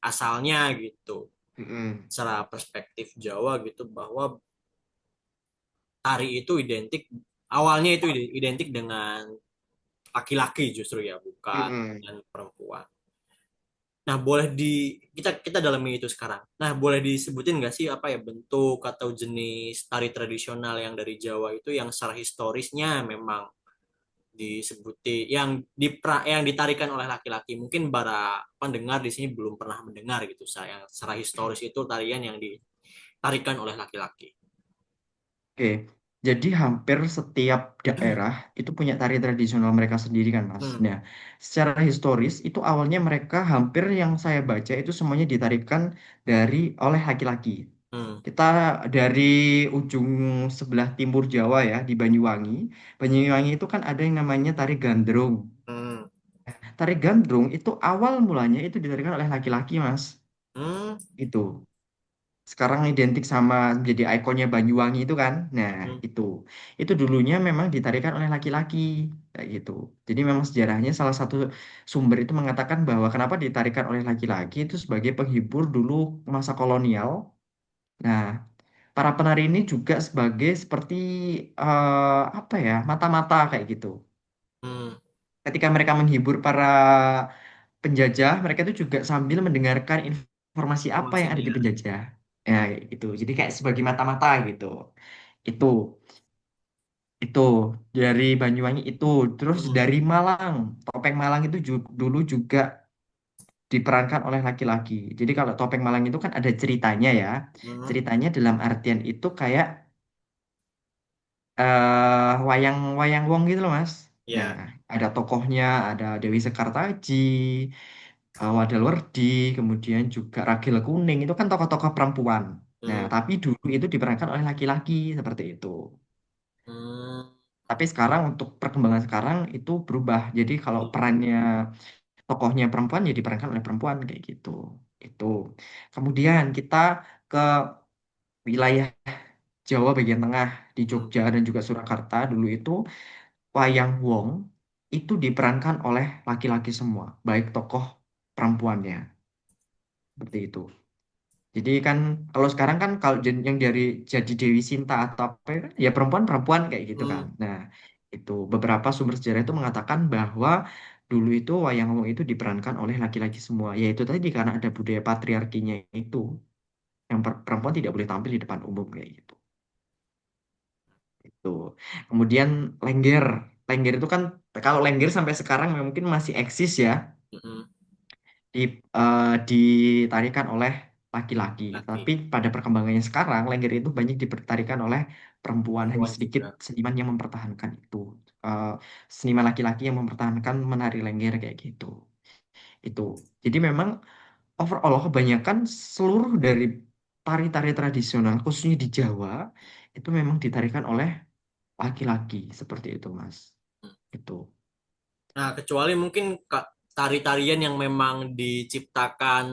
S1: asalnya gitu,
S2: Mm-mm.
S1: secara perspektif Jawa gitu, bahwa tari itu identik, awalnya itu identik dengan laki-laki justru ya, bukan
S2: Mm-mm.
S1: dengan perempuan. Nah, boleh kita kita dalami itu sekarang. Nah, boleh disebutin nggak sih apa ya bentuk atau jenis tari tradisional yang dari Jawa itu yang secara historisnya memang disebuti yang ditarikan oleh laki-laki. Mungkin para pendengar di sini belum pernah mendengar gitu. Yang secara historis itu tarian yang ditarikan oleh laki-laki.
S2: Oke, jadi hampir setiap daerah itu punya tari tradisional mereka sendiri kan, Mas.
S1: Hmm,
S2: Nah, secara historis itu awalnya mereka hampir yang saya baca itu semuanya ditarikan oleh laki-laki.
S1: hmm,
S2: Kita dari ujung sebelah timur Jawa ya, di Banyuwangi. Banyuwangi itu kan ada yang namanya tari gandrung.
S1: hmm,
S2: Tari gandrung itu awal mulanya itu ditarikan oleh laki-laki, Mas.
S1: hmm,
S2: Itu. Sekarang identik sama jadi ikonnya Banyuwangi itu kan. Nah,
S1: hmm,
S2: itu. Itu dulunya memang ditarikan oleh laki-laki kayak gitu. Jadi memang sejarahnya salah satu sumber itu mengatakan bahwa kenapa ditarikan oleh laki-laki itu sebagai penghibur dulu masa kolonial. Nah, para penari ini juga sebagai seperti apa ya, mata-mata kayak gitu.
S1: hmm.
S2: Ketika mereka menghibur para penjajah, mereka itu juga sambil mendengarkan informasi apa yang ada di
S1: Informasinya.
S2: penjajah. Ya, itu. Jadi kayak sebagai mata-mata gitu. Itu, itu dari Banyuwangi itu. Terus
S1: Hmm,
S2: dari Malang, topeng Malang itu dulu juga diperankan oleh laki-laki. Jadi kalau topeng Malang itu kan ada ceritanya ya.
S1: hmm,
S2: Ceritanya dalam artian itu kayak wayang-wayang wong gitu loh, Mas. Nah,
S1: ya.
S2: ada tokohnya, ada Dewi Sekartaji, Wadalwardi, kemudian juga Ragil Kuning, itu kan tokoh-tokoh perempuan. Nah,
S1: Hmm,
S2: tapi dulu itu diperankan oleh laki-laki seperti itu.
S1: hmm,
S2: Tapi sekarang untuk perkembangan sekarang itu berubah. Jadi kalau
S1: hmm,
S2: perannya tokohnya perempuan ya diperankan oleh perempuan kayak gitu. Itu. Kemudian kita ke wilayah Jawa bagian tengah di
S1: hmm,
S2: Jogja dan juga Surakarta dulu itu wayang wong itu diperankan oleh laki-laki semua, baik tokoh perempuannya. Seperti itu. Jadi kan kalau sekarang kan kalau yang dari jadi Dewi Sinta atau apa ya ya perempuan-perempuan kayak gitu kan.
S1: hmm,
S2: Nah, itu beberapa sumber sejarah itu mengatakan bahwa dulu itu wayang wong itu diperankan oleh laki-laki semua. Yaitu tadi karena ada budaya patriarkinya itu yang perempuan tidak boleh tampil di depan umum kayak gitu. Itu. Kemudian lengger. Lengger itu kan kalau lengger sampai sekarang mungkin masih eksis ya.
S1: hmm.
S2: di, ditarikan oleh laki-laki.
S1: Laki,
S2: Tapi pada perkembangannya sekarang, lengger itu banyak ditarikan oleh perempuan. Hanya
S1: perempuan
S2: sedikit
S1: juga.
S2: seniman yang mempertahankan itu. Eh, Seniman laki-laki yang mempertahankan menari lengger kayak gitu. Itu. Jadi memang overall kebanyakan seluruh dari tari-tari tradisional, khususnya di Jawa, itu memang ditarikan oleh laki-laki seperti itu, Mas. Itu.
S1: Nah, kecuali mungkin tari-tarian yang memang diciptakan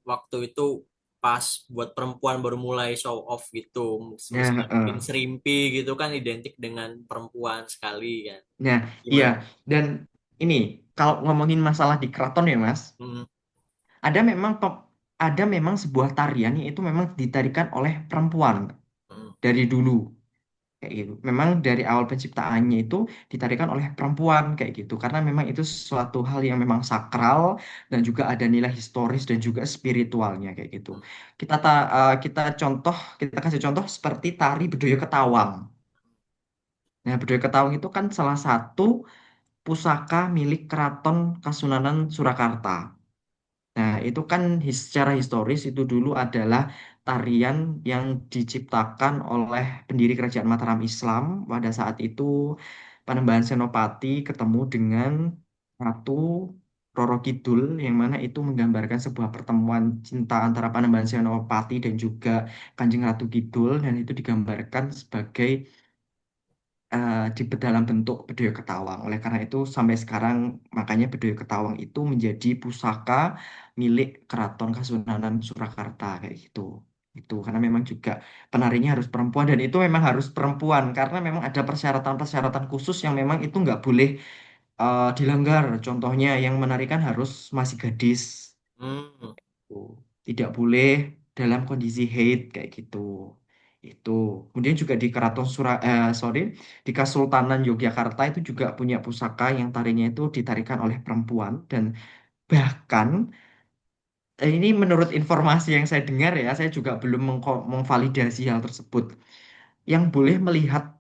S1: waktu itu pas buat perempuan baru mulai show off gitu.
S2: Nah,
S1: Misalnya mungkin serimpi gitu kan identik dengan perempuan sekali kan.
S2: nah, iya.
S1: Gimana?
S2: Dan ini, kalau ngomongin masalah di keraton ya, Mas,
S1: Hmm,
S2: ada memang ada memang sebuah tarian yang itu memang ditarikan oleh perempuan
S1: hmm,
S2: dari dulu kayak gitu. Memang dari awal penciptaannya itu ditarikan oleh perempuan kayak gitu karena memang itu suatu hal yang memang sakral dan juga ada nilai historis dan juga spiritualnya kayak gitu.
S1: hmm,
S2: Kita kasih contoh seperti tari Bedoyo Ketawang. Nah, Bedoyo Ketawang itu kan salah satu pusaka milik Keraton Kasunanan Surakarta. Nah, itu kan secara historis itu dulu adalah tarian yang diciptakan oleh pendiri Kerajaan Mataram Islam pada saat itu Panembahan Senopati ketemu dengan Ratu Roro Kidul yang mana itu menggambarkan sebuah pertemuan cinta antara Panembahan Senopati dan juga Kanjeng Ratu Kidul dan itu digambarkan sebagai di dalam bentuk Bedoyo Ketawang. Oleh karena itu sampai sekarang makanya Bedoyo Ketawang itu menjadi pusaka milik Keraton Kasunanan Surakarta kayak gitu. Itu karena memang juga penarinya harus perempuan dan itu memang harus perempuan karena memang ada persyaratan-persyaratan khusus yang memang itu nggak boleh dilanggar. Contohnya yang menarikan harus masih gadis.
S1: Hmm.
S2: Oh, tidak boleh dalam kondisi haid kayak gitu. Itu. Kemudian juga di di Kesultanan Yogyakarta itu juga punya pusaka yang tarinya itu ditarikan oleh perempuan dan bahkan ini menurut informasi yang saya dengar ya, saya juga belum memvalidasi hal tersebut. Yang boleh melihat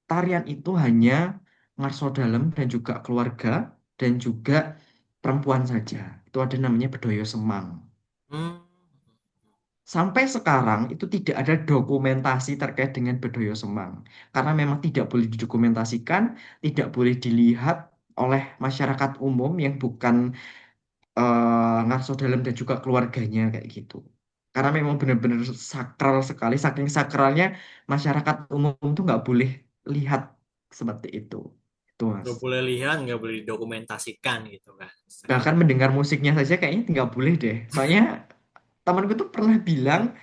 S2: tarian itu hanya Ngarso Dalem dan juga keluarga dan juga perempuan saja. Itu ada namanya Bedoyo Semang.
S1: Hmm.
S2: Sampai sekarang itu tidak ada dokumentasi terkait dengan Bedoyo Semang. Karena memang tidak boleh didokumentasikan, tidak boleh dilihat oleh masyarakat umum yang bukan Ngarso Dalem dan juga keluarganya kayak gitu. Karena memang benar-benar sakral sekali, saking sakralnya masyarakat umum tuh nggak boleh lihat seperti itu. Itu Mas.
S1: Nggak boleh lihat, nggak boleh didokumentasikan gitu kan.
S2: Bahkan mendengar musiknya saja kayaknya nggak boleh deh. Soalnya temanku tuh pernah bilang,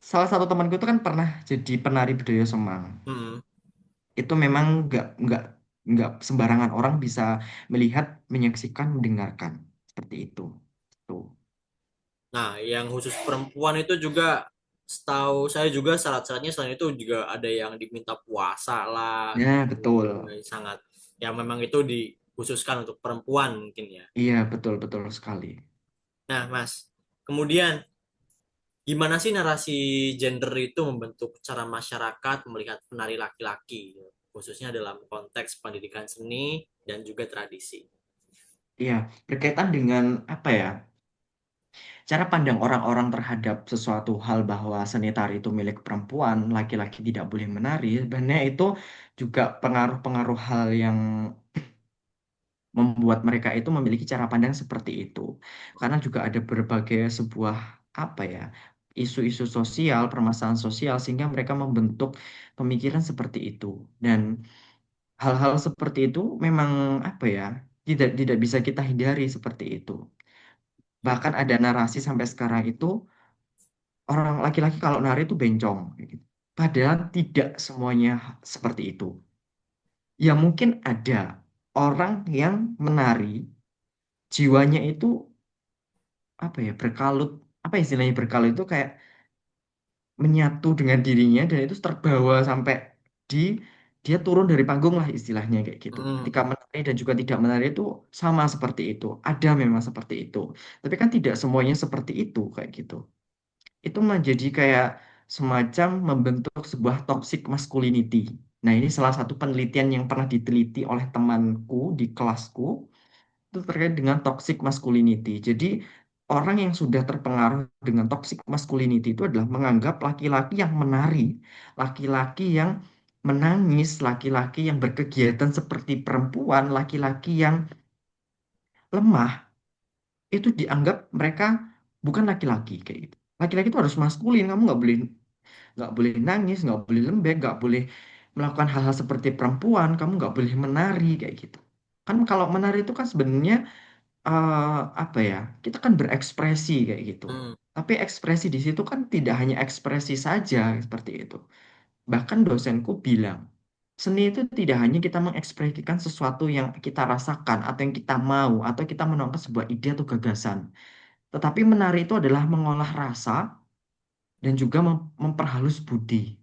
S2: salah satu temanku tuh kan pernah jadi penari budaya Semang.
S1: Hmm.
S2: Itu memang nggak sembarangan orang bisa melihat, menyaksikan, mendengarkan seperti itu. Tuh.
S1: Nah, yang khusus perempuan itu juga setahu saya juga syarat-syaratnya selain itu juga ada yang diminta puasa lah
S2: Ya,
S1: gitu.
S2: betul.
S1: Sangat yang memang itu dikhususkan untuk perempuan mungkin ya.
S2: Iya, betul betul sekali.
S1: Nah, Mas, kemudian gimana sih narasi gender itu membentuk cara masyarakat melihat penari laki-laki, khususnya dalam konteks pendidikan seni dan juga tradisi?
S2: Iya, berkaitan dengan apa ya? Cara pandang orang-orang terhadap sesuatu hal bahwa seni tari itu milik perempuan, laki-laki tidak boleh menari, sebenarnya itu juga pengaruh-pengaruh hal yang membuat mereka itu memiliki cara pandang seperti itu. Karena juga ada berbagai sebuah apa ya? Isu-isu sosial, permasalahan sosial sehingga mereka membentuk pemikiran seperti itu. Dan hal-hal seperti itu memang apa ya? Tidak bisa kita hindari seperti itu. Bahkan ada narasi sampai sekarang itu orang laki-laki kalau nari itu bencong kayak gitu. Padahal tidak semuanya seperti itu. Ya mungkin ada orang yang menari jiwanya itu apa ya berkalut, apa istilahnya berkalut itu kayak menyatu dengan dirinya dan itu terbawa sampai di dia turun dari panggung lah istilahnya kayak gitu.
S1: Hmm.
S2: Ketika menari dan juga tidak menari itu sama seperti itu. Ada memang seperti itu. Tapi kan tidak semuanya seperti itu kayak gitu. Itu menjadi kayak semacam membentuk sebuah toxic masculinity. Nah, ini salah satu penelitian yang pernah diteliti oleh temanku di kelasku itu terkait dengan toxic masculinity. Jadi, orang yang sudah terpengaruh dengan toxic masculinity itu adalah menganggap laki-laki yang menari, laki-laki yang menangis, laki-laki yang berkegiatan seperti perempuan, laki-laki yang lemah, itu dianggap mereka bukan laki-laki kayak gitu. Laki-laki itu harus maskulin, kamu nggak boleh nangis, nggak boleh lembek, nggak boleh melakukan hal-hal seperti perempuan, kamu nggak boleh menari kayak gitu. Kan kalau menari itu kan sebenarnya apa ya? Kita kan berekspresi kayak gitu.
S1: Hmm.
S2: Tapi ekspresi di situ kan tidak hanya ekspresi saja seperti itu. Bahkan dosenku bilang, seni itu tidak hanya kita mengekspresikan sesuatu yang kita rasakan atau yang kita mau atau kita menuangkan sebuah ide atau gagasan. Tetapi menari itu adalah mengolah rasa dan juga memperhalus budi.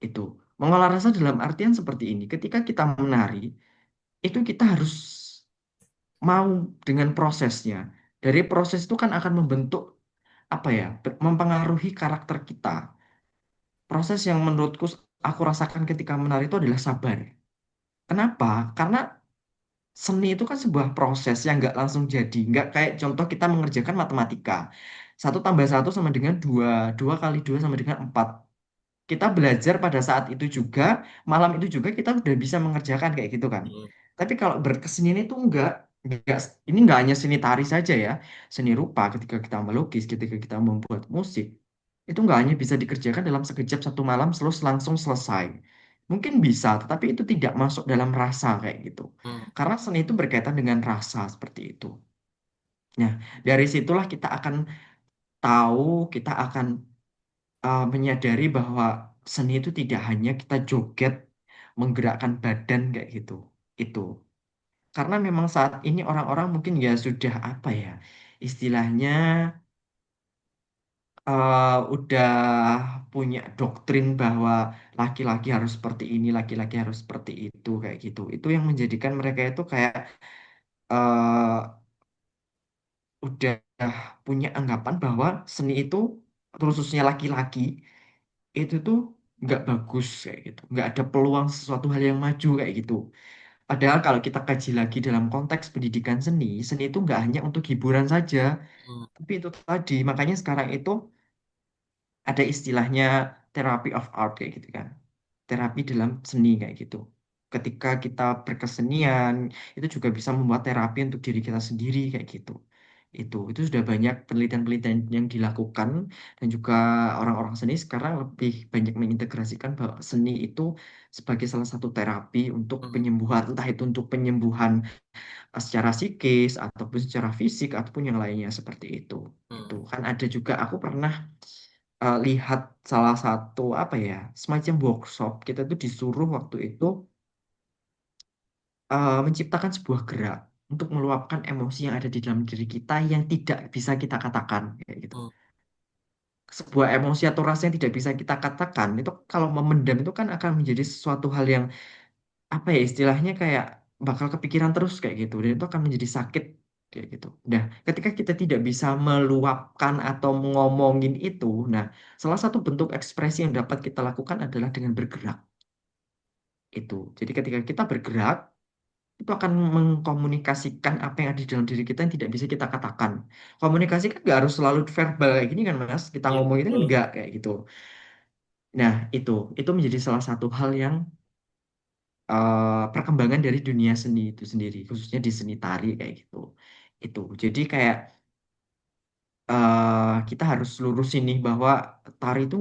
S2: Itu. Mengolah rasa dalam artian seperti ini. Ketika kita menari, itu kita harus mau dengan prosesnya. Dari proses itu kan akan membentuk apa ya, mempengaruhi karakter kita. Proses yang menurutku aku rasakan ketika menari itu adalah sabar. Kenapa? Karena seni itu kan sebuah proses yang nggak langsung jadi. Nggak kayak contoh kita mengerjakan matematika. Satu tambah satu sama dengan dua, dua kali dua sama dengan empat. Kita belajar pada saat itu juga, malam itu juga kita udah bisa mengerjakan kayak gitu kan.
S1: Hmm.
S2: Tapi kalau berkesenian itu enggak, ini enggak hanya seni tari saja ya, seni rupa ketika kita melukis, ketika kita membuat musik, itu enggak hanya bisa dikerjakan dalam sekejap satu malam terus langsung selesai. Mungkin bisa, tetapi itu tidak masuk dalam rasa kayak gitu.
S1: Hmm.
S2: Karena seni itu berkaitan dengan rasa seperti itu. Nah, dari situlah kita akan tahu, kita akan menyadari bahwa seni itu tidak hanya kita joget, menggerakkan badan kayak gitu. Itu. karena memang saat ini orang-orang mungkin ya sudah apa ya istilahnya udah punya doktrin bahwa laki-laki harus seperti ini, laki-laki harus seperti itu kayak gitu. Itu yang menjadikan mereka itu kayak eh udah punya anggapan bahwa seni itu khususnya laki-laki itu tuh nggak bagus kayak gitu, nggak ada peluang sesuatu hal yang maju kayak gitu. Padahal kalau kita kaji lagi dalam konteks pendidikan seni, seni itu nggak hanya untuk hiburan saja,
S1: Hmm,
S2: tapi itu tadi makanya sekarang itu ada istilahnya therapy of art kayak gitu kan, terapi dalam seni kayak gitu. Ketika kita berkesenian, itu juga bisa membuat terapi untuk diri kita sendiri kayak gitu. Itu sudah banyak penelitian-penelitian yang dilakukan dan juga orang-orang seni sekarang lebih banyak mengintegrasikan bahwa seni itu sebagai salah satu terapi untuk
S1: hmm,
S2: penyembuhan, entah itu untuk penyembuhan secara psikis ataupun secara fisik ataupun yang lainnya seperti itu.
S1: hmm,
S2: Itu kan ada juga aku pernah lihat salah satu apa ya semacam workshop kita tuh disuruh waktu itu menciptakan sebuah gerak untuk meluapkan emosi yang ada di dalam diri kita yang tidak bisa kita katakan kayak gitu.
S1: hmm,
S2: Sebuah emosi atau rasa yang tidak bisa kita katakan itu kalau memendam itu kan akan menjadi sesuatu hal yang apa ya istilahnya kayak bakal kepikiran terus kayak gitu dan itu akan menjadi sakit kayak gitu. Nah, ketika kita tidak bisa meluapkan atau ngomongin itu, nah salah satu bentuk ekspresi yang dapat kita lakukan adalah dengan bergerak itu. Jadi ketika kita bergerak itu akan mengkomunikasikan apa yang ada di dalam diri kita yang tidak bisa kita katakan. Komunikasi kan nggak harus selalu verbal kayak gini kan Mas. Kita
S1: iya
S2: ngomong itu kan
S1: betul.
S2: enggak kayak gitu. Nah, itu menjadi salah satu hal yang perkembangan dari dunia seni itu sendiri, khususnya di seni tari kayak gitu. Itu. Jadi kayak kita harus lurusin nih bahwa tari itu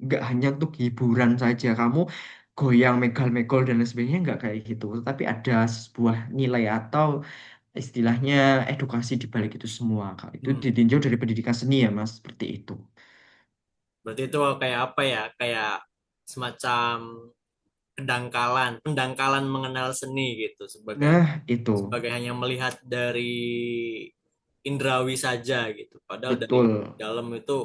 S2: nggak hanya untuk hiburan saja. Kamu goyang megal-megol dan lain sebagainya nggak kayak gitu. Tapi ada sebuah nilai atau istilahnya edukasi di balik itu semua. Kak. Itu
S1: Hmm.
S2: ditinjau dari pendidikan seni ya Mas, seperti itu.
S1: Berarti itu kayak apa ya? Kayak semacam pendangkalan mengenal seni gitu sebagai
S2: Nah, itu
S1: sebagai hanya melihat dari indrawi saja gitu. Padahal dari
S2: betul.
S1: dalam itu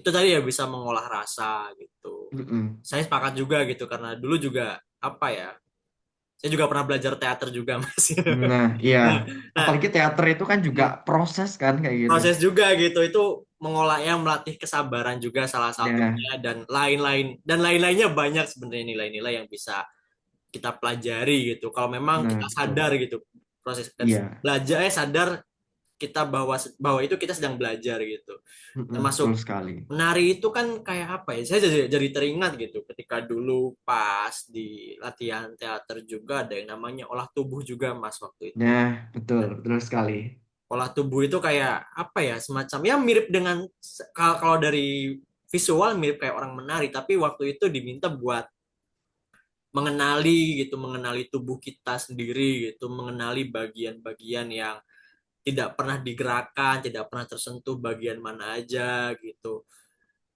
S1: tadi ya bisa mengolah rasa gitu.
S2: Mm-mm.
S1: Saya sepakat juga gitu karena dulu juga apa ya? Saya juga pernah belajar teater juga Mas.
S2: Nah, iya.
S1: Nah, nah,
S2: Apalagi teater itu kan juga proses kan kayak gitu.
S1: proses juga gitu itu mengolahnya melatih kesabaran juga salah
S2: Nah,
S1: satunya dan lain-lainnya banyak sebenarnya nilai-nilai yang bisa kita pelajari gitu kalau memang
S2: nah
S1: kita
S2: betul.
S1: sadar gitu proses kita
S2: Iya,
S1: belajar sadar kita bahwa itu kita sedang belajar gitu
S2: mm-mm, betul
S1: termasuk
S2: sekali.
S1: menari itu kan kayak apa ya saya jadi teringat gitu ketika dulu pas di latihan teater juga ada yang namanya olah tubuh juga mas waktu itu.
S2: Nah, betul, betul sekali.
S1: Olah tubuh itu kayak apa ya semacam ya mirip dengan kalau dari visual mirip kayak orang menari tapi waktu itu diminta buat mengenali tubuh kita sendiri gitu mengenali bagian-bagian yang tidak pernah digerakkan tidak pernah tersentuh bagian mana aja gitu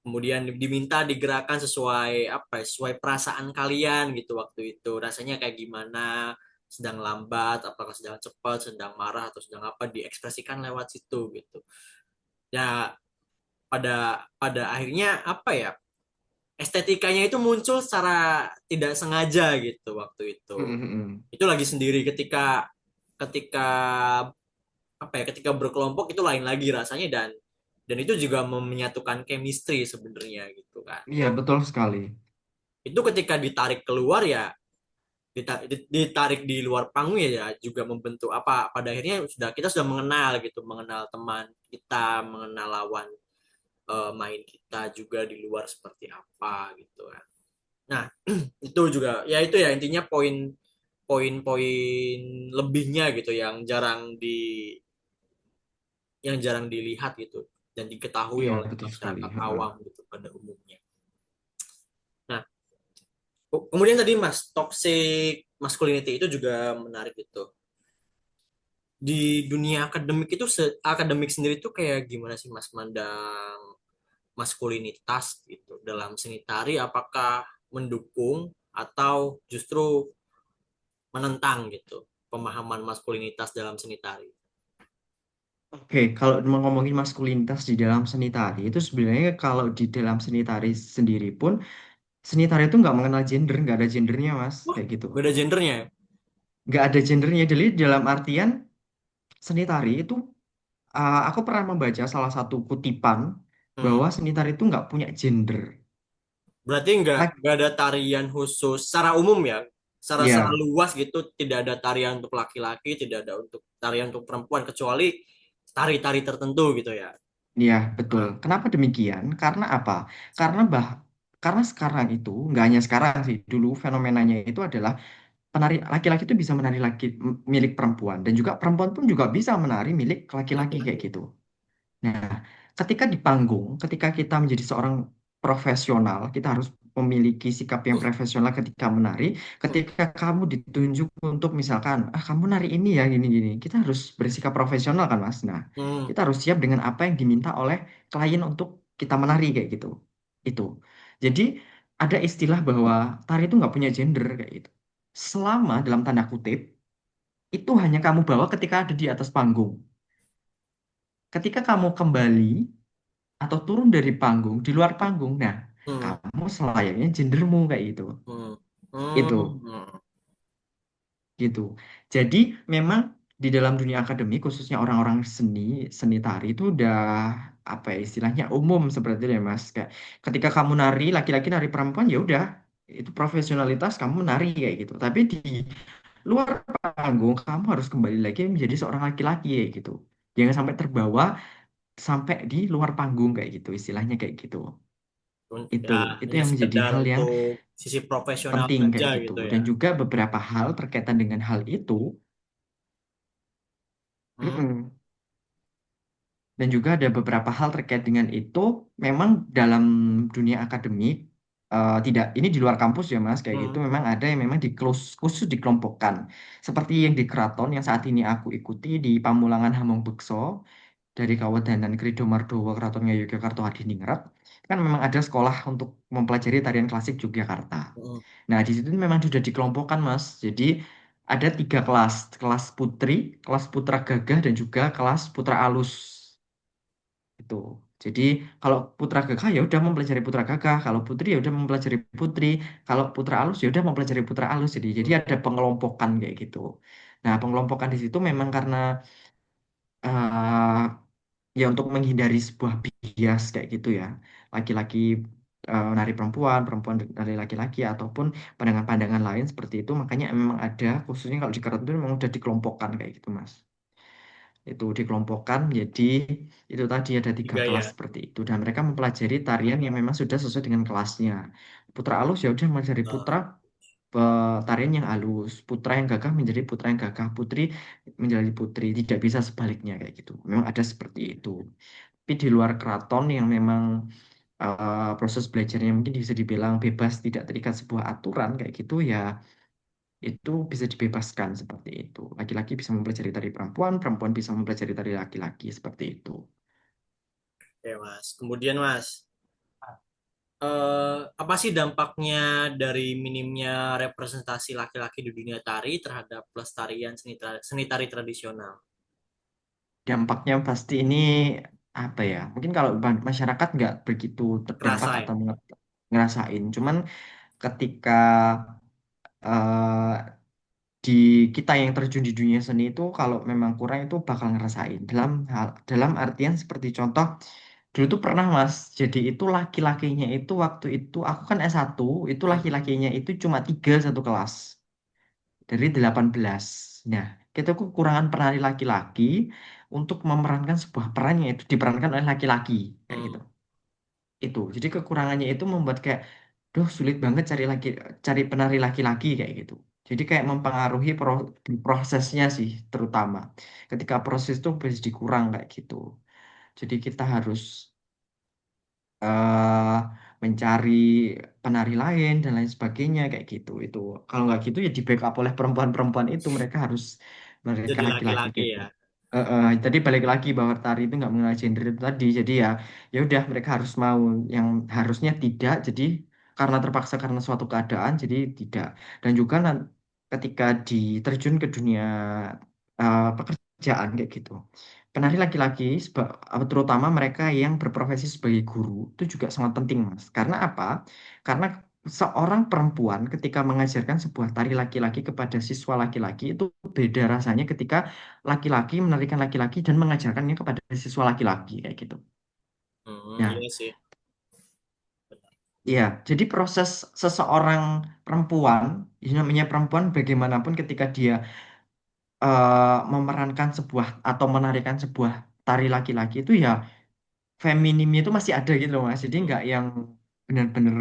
S1: kemudian diminta digerakkan sesuai apa ya, sesuai perasaan kalian gitu waktu itu rasanya kayak gimana sedang lambat apakah sedang cepat sedang marah atau sedang apa diekspresikan lewat situ gitu ya pada pada akhirnya apa ya estetikanya itu muncul secara tidak sengaja gitu waktu
S2: Mm-mm.
S1: itu lagi sendiri ketika ketika apa ya ketika berkelompok itu lain lagi rasanya dan itu juga menyatukan chemistry sebenarnya gitu kan
S2: Iya, betul sekali.
S1: itu ketika ditarik keluar ya ditarik di luar panggung ya juga membentuk apa pada akhirnya kita sudah mengenal gitu mengenal teman kita mengenal lawan main kita juga di luar seperti apa gitu kan. Nah, itu juga ya itu ya intinya poin-poin lebihnya gitu yang jarang dilihat gitu dan diketahui
S2: Iya,
S1: oleh
S2: betul sekali.
S1: masyarakat
S2: Heeh.
S1: awam gitu pada umumnya. Nah, kemudian tadi Mas, toxic masculinity itu juga menarik itu. Di dunia akademik itu akademik sendiri tuh kayak gimana sih Mas mandang maskulinitas gitu dalam seni tari apakah mendukung atau justru menentang gitu pemahaman maskulinitas dalam seni tari.
S2: Oke, kalau mau ngomongin maskulinitas di dalam seni tari itu sebenarnya kalau di dalam seni tari sendiri pun seni tari itu nggak mengenal gender, nggak ada gendernya mas,
S1: Wah,
S2: kayak gitu.
S1: beda gendernya ya?
S2: Nggak ada gendernya, jadi dalam artian seni tari itu aku pernah membaca salah satu kutipan
S1: Hmm.
S2: bahwa seni tari itu nggak punya gender.
S1: Berarti
S2: Like,
S1: nggak ada tarian khusus secara umum ya, secara
S2: ya,
S1: luas gitu, tidak ada tarian untuk laki-laki, tidak ada untuk tarian untuk perempuan kecuali tari-tari tertentu gitu ya.
S2: ya betul.
S1: Ah,
S2: Kenapa demikian? Karena apa? Karena karena sekarang itu nggak hanya sekarang sih, dulu fenomenanya itu adalah penari laki-laki itu bisa menari milik perempuan dan juga perempuan pun juga bisa menari milik laki-laki kayak
S1: laki-laki.
S2: gitu. Nah, ketika di panggung, ketika kita menjadi seorang profesional, kita harus memiliki sikap yang profesional ketika menari. Ketika kamu ditunjuk untuk misalkan, kamu nari ini ya gini-gini, kita harus bersikap profesional kan, Mas. Nah,
S1: Hmm.
S2: kita harus siap dengan apa yang diminta oleh klien untuk kita menari kayak gitu. Itu. Jadi ada istilah bahwa tari itu nggak punya gender kayak gitu. Selama dalam tanda kutip itu hanya kamu bawa ketika ada di atas panggung. Ketika kamu kembali atau turun dari panggung, di luar panggung, nah,
S1: Hmm.
S2: kamu selayaknya gendermu kayak gitu.
S1: Hmm.
S2: Itu,
S1: Hmm.
S2: gitu. Jadi memang di dalam dunia akademik, khususnya orang-orang seni, seni tari itu udah apa ya istilahnya umum seperti itu ya Mas. Kayak ketika kamu nari, laki-laki nari perempuan ya udah itu profesionalitas kamu menari kayak gitu. Tapi di luar panggung kamu harus kembali lagi menjadi seorang laki-laki kayak gitu. Jangan sampai terbawa sampai di luar panggung kayak gitu, istilahnya kayak gitu. Itu
S1: Ya,
S2: itu
S1: hanya
S2: yang menjadi
S1: sekedar
S2: hal yang
S1: untuk sisi profesional
S2: penting
S1: saja
S2: kayak gitu.
S1: gitu
S2: Dan
S1: ya.
S2: juga beberapa hal berkaitan dengan hal itu,
S1: Hmm.
S2: mm-mm. Dan juga ada beberapa hal terkait dengan itu, memang dalam dunia akademik, tidak, ini di luar kampus ya Mas, kayak gitu,
S1: Hmm.
S2: memang ada yang memang khusus dikelompokkan. Seperti yang di keraton yang saat ini aku ikuti di Pamulangan Hamongpekso, dari Kawedanan Krido Mardowo Keratonnya Yogyakarta Hadiningrat kan memang ada sekolah untuk mempelajari tarian klasik Yogyakarta.
S1: Hmm.
S2: Nah di situ memang sudah dikelompokkan Mas. Jadi ada tiga kelas, kelas putri, kelas putra gagah dan juga kelas putra alus itu. Jadi kalau putra gagah ya udah mempelajari putra gagah, kalau putri ya udah mempelajari putri, kalau putra alus ya udah mempelajari putra alus. Jadi
S1: Hmm.
S2: ada pengelompokan kayak gitu. Nah pengelompokan di situ memang karena eh, ya untuk menghindari sebuah bias kayak gitu ya laki-laki nari perempuan perempuan nari laki-laki ataupun pandangan-pandangan lain seperti itu makanya memang ada khususnya kalau di keraton itu memang udah dikelompokkan kayak gitu mas itu dikelompokkan jadi itu tadi ada tiga
S1: Tiga
S2: kelas
S1: ya.
S2: seperti itu dan mereka mempelajari tarian yang memang sudah sesuai dengan kelasnya putra alus ya udah mempelajari
S1: Nah,
S2: putra tarian yang halus putra yang gagah menjadi putra yang gagah putri menjadi putri tidak bisa sebaliknya kayak gitu memang ada seperti itu tapi di luar keraton yang memang proses belajarnya mungkin bisa dibilang bebas, tidak terikat sebuah aturan kayak gitu ya, itu bisa dibebaskan seperti itu. Laki-laki bisa mempelajari tari perempuan, perempuan bisa mempelajari tari laki-laki seperti itu.
S1: oke Mas. Kemudian Mas, apa sih dampaknya dari minimnya representasi laki-laki di dunia tari terhadap pelestarian seni tari tradisional?
S2: Dampaknya pasti ini apa ya? Mungkin kalau masyarakat nggak begitu terdampak
S1: Kerasa ya?
S2: atau ngerasain, cuman ketika eh, di kita yang terjun di dunia seni itu kalau memang kurang itu bakal ngerasain dalam artian seperti contoh dulu tuh pernah mas jadi itu laki-lakinya itu waktu itu aku kan S1 itu
S1: Hmm.
S2: laki-lakinya itu cuma tiga satu kelas dari 18. Nah kita kekurangan penari laki-laki untuk memerankan sebuah peran yang itu diperankan oleh laki-laki kayak gitu
S1: Hmm.
S2: itu jadi kekurangannya itu membuat kayak duh sulit banget cari penari laki-laki kayak gitu jadi kayak mempengaruhi prosesnya sih terutama ketika proses itu bisa dikurang kayak gitu jadi kita harus eh mencari penari lain dan lain sebagainya kayak gitu itu kalau nggak gitu ya di backup oleh perempuan-perempuan itu mereka
S1: Jadi
S2: laki-laki
S1: laki-laki
S2: kayak
S1: ya.
S2: gitu. Tadi balik lagi bahwa tari itu nggak mengenal gender itu tadi jadi ya ya udah mereka harus mau yang harusnya tidak jadi karena terpaksa karena suatu keadaan jadi tidak dan juga ketika diterjun ke dunia pekerjaan kayak gitu. Penari laki-laki, terutama mereka yang berprofesi sebagai guru, itu juga sangat penting, Mas. Karena apa? Karena seorang perempuan ketika mengajarkan sebuah tari laki-laki kepada siswa laki-laki itu beda rasanya ketika laki-laki menarikan laki-laki dan mengajarkannya kepada siswa laki-laki kayak gitu. Nah,
S1: Iya sih.
S2: iya, jadi proses seseorang perempuan, ini namanya perempuan bagaimanapun ketika dia memerankan sebuah atau menarikan sebuah tari laki-laki itu ya feminimnya itu masih ada gitu loh Mas. Jadi
S1: Hmm.
S2: nggak yang benar-benar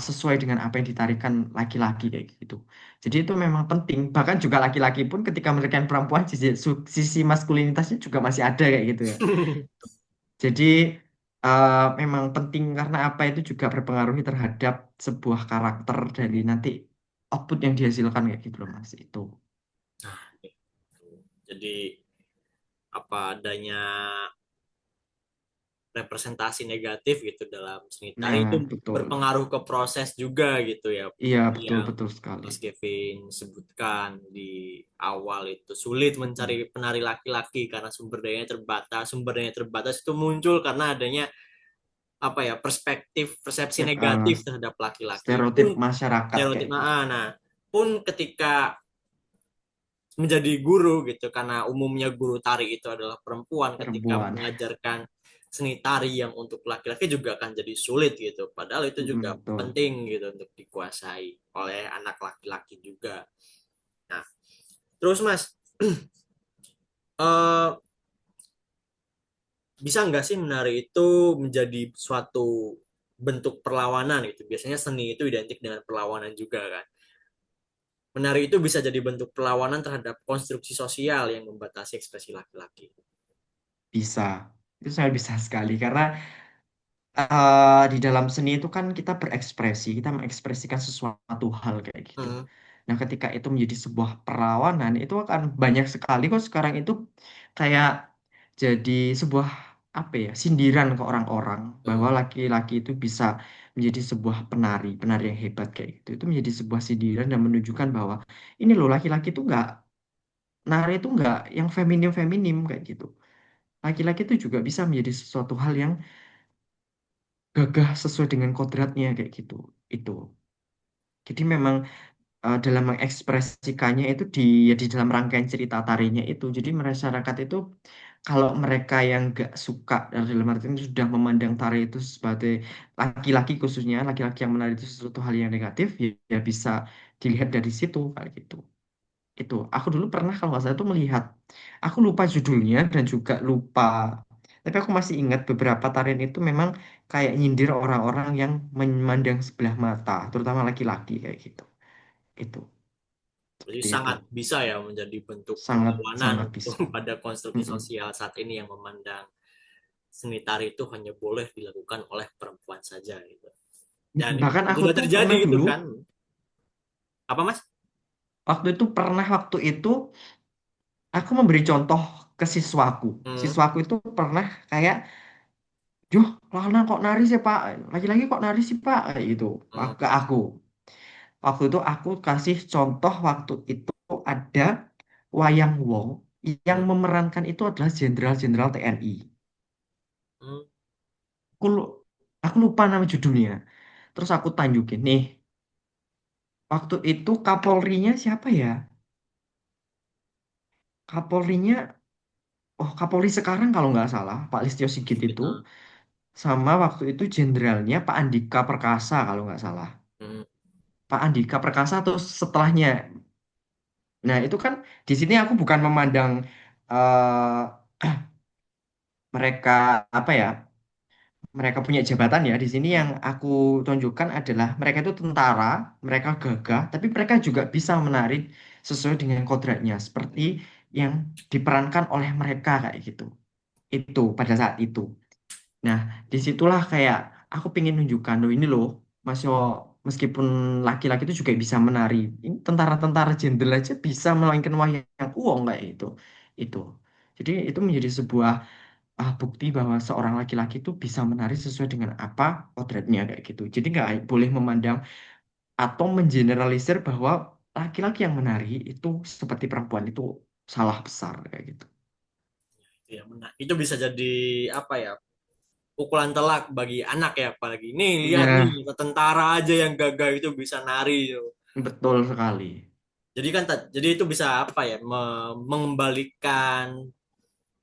S2: sesuai dengan apa yang ditarikan laki-laki kayak gitu. Jadi itu memang penting. Bahkan juga laki-laki pun ketika menarikan perempuan sisi maskulinitasnya juga masih ada kayak gitu ya. Jadi memang penting karena apa itu juga berpengaruh terhadap sebuah karakter dari nanti output yang dihasilkan kayak gitu loh Mas. Itu.
S1: Nah, gitu. Jadi apa adanya representasi negatif gitu dalam seni tari
S2: Nah,
S1: itu
S2: betul.
S1: berpengaruh ke proses juga gitu ya.
S2: Iya,
S1: Seperti
S2: betul
S1: yang
S2: betul sekali.
S1: Mas Kevin sebutkan di awal itu sulit mencari
S2: Mm.
S1: penari laki-laki karena sumber dayanya terbatas. Sumber daya terbatas itu muncul karena adanya apa ya perspektif persepsi negatif terhadap laki-laki
S2: Stereotip
S1: pun
S2: masyarakat
S1: stereotip
S2: kayak gitu.
S1: nah pun ketika menjadi guru gitu karena umumnya guru tari itu adalah perempuan ketika
S2: Perempuan.
S1: mengajarkan seni tari yang untuk laki-laki juga akan jadi sulit gitu padahal itu juga
S2: Betul.
S1: penting gitu untuk dikuasai oleh anak laki-laki juga. Nah terus Mas eh, bisa nggak sih menari itu menjadi suatu bentuk perlawanan gitu biasanya seni itu identik dengan perlawanan juga kan. Menari itu bisa jadi bentuk perlawanan terhadap konstruksi sosial yang membatasi ekspresi laki-laki.
S2: Bisa. Itu sangat bisa sekali karena di dalam seni itu kan kita berekspresi, kita mengekspresikan sesuatu hal kayak gitu.
S1: Hmm.
S2: Nah, ketika itu menjadi sebuah perlawanan, itu akan banyak sekali kok sekarang itu kayak jadi sebuah apa ya, sindiran ke orang-orang
S1: Hmm.
S2: bahwa laki-laki itu bisa menjadi sebuah penari, penari yang hebat kayak gitu. Itu menjadi sebuah sindiran dan menunjukkan bahwa ini loh laki-laki itu nggak nari itu nggak yang feminim-feminim kayak gitu. Laki-laki itu juga bisa menjadi sesuatu hal yang gagah sesuai dengan kodratnya kayak gitu. Itu. Jadi memang dalam mengekspresikannya itu ya di dalam rangkaian cerita tarinya itu. Jadi masyarakat itu kalau mereka yang nggak suka dalam artian sudah memandang tari itu sebagai laki-laki khususnya laki-laki yang menari itu sesuatu hal yang negatif ya bisa dilihat dari situ kayak gitu. Itu aku dulu pernah kalau nggak salah itu melihat aku lupa judulnya dan juga lupa tapi aku masih ingat beberapa tarian itu memang kayak nyindir orang-orang yang memandang sebelah mata terutama laki-laki kayak gitu itu
S1: Jadi
S2: seperti itu
S1: sangat bisa ya menjadi bentuk
S2: sangat
S1: perlawanan
S2: sangat
S1: untuk
S2: bisa.
S1: pada konstruksi
S2: Mm-mm.
S1: sosial saat ini yang memandang seni tari itu hanya boleh dilakukan oleh perempuan saja gitu. Dan
S2: Bahkan
S1: itu
S2: aku
S1: sudah
S2: tuh
S1: terjadi
S2: pernah
S1: gitu
S2: dulu
S1: kan. Apa Mas?
S2: waktu itu aku memberi contoh ke siswaku.
S1: Hmm.
S2: Siswaku itu pernah kayak Joh, Lana kok nari sih Pak? Lagi-lagi kok nari sih Pak? Kayak gitu.
S1: Hmm.
S2: Ke aku. Waktu itu aku kasih contoh waktu itu ada Wayang Wong yang
S1: Hmm.
S2: memerankan itu adalah jenderal-jenderal TNI.
S1: Hmm.
S2: Aku, lu- aku lupa nama judulnya. Terus aku tunjukin, nih, waktu itu Kapolrinya siapa ya? Kapolrinya, oh Kapolri sekarang kalau nggak salah, Pak Listio Sigit itu.
S1: Kita.
S2: Sama waktu itu jenderalnya Pak Andika Perkasa kalau nggak salah.
S1: Hmm.
S2: Pak Andika Perkasa atau setelahnya. Nah, itu kan di sini aku bukan memandang mereka apa ya? Mereka punya jabatan ya. Di sini
S1: Hmm.
S2: yang aku tunjukkan adalah mereka itu tentara, mereka gagah, tapi mereka juga bisa menarik sesuai dengan kodratnya seperti yang diperankan oleh mereka kayak gitu. Itu pada saat itu. Nah, disitulah kayak aku pengen nunjukkan loh ini loh, Mas Yo, meskipun laki-laki itu juga bisa menari. Ini tentara-tentara jenderal aja bisa memainkan wayang uang kayak itu. Itu. Jadi itu menjadi sebuah bukti bahwa seorang laki-laki itu bisa menari sesuai dengan apa kodratnya kayak gitu. Jadi nggak boleh memandang atau mengeneralisir bahwa laki-laki yang menari itu seperti perempuan itu salah besar kayak gitu.
S1: Ya, itu bisa jadi apa ya, pukulan telak bagi anak ya, apalagi nih lihat nih
S2: Iya,
S1: tentara aja yang gagah itu bisa nari gitu.
S2: betul sekali.
S1: Jadi kan jadi itu bisa apa ya, mengembalikan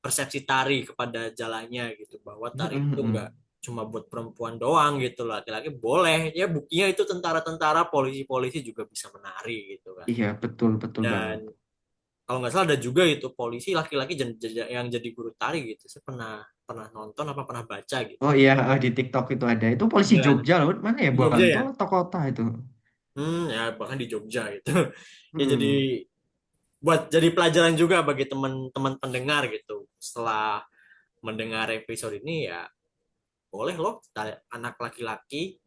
S1: persepsi tari kepada jalannya gitu, bahwa tari itu nggak cuma buat perempuan doang gitu, laki-laki boleh ya, buktinya itu tentara-tentara, polisi-polisi juga bisa menari gitu kan.
S2: Iya, betul betul
S1: Dan
S2: banget.
S1: kalau nggak salah ada juga itu polisi laki-laki yang jadi guru tari gitu, saya pernah pernah nonton apa pernah baca gitu.
S2: Oh iya, di TikTok itu ada. Itu polisi
S1: Iya,
S2: Jogja loh. Mana ya?
S1: di Jogja
S2: Bantul
S1: ya.
S2: atau kota itu?
S1: Ya bahkan di Jogja gitu. Ya jadi
S2: Hmm,
S1: buat jadi pelajaran juga bagi teman-teman pendengar gitu. Setelah mendengar episode ini ya, boleh loh anak laki-laki,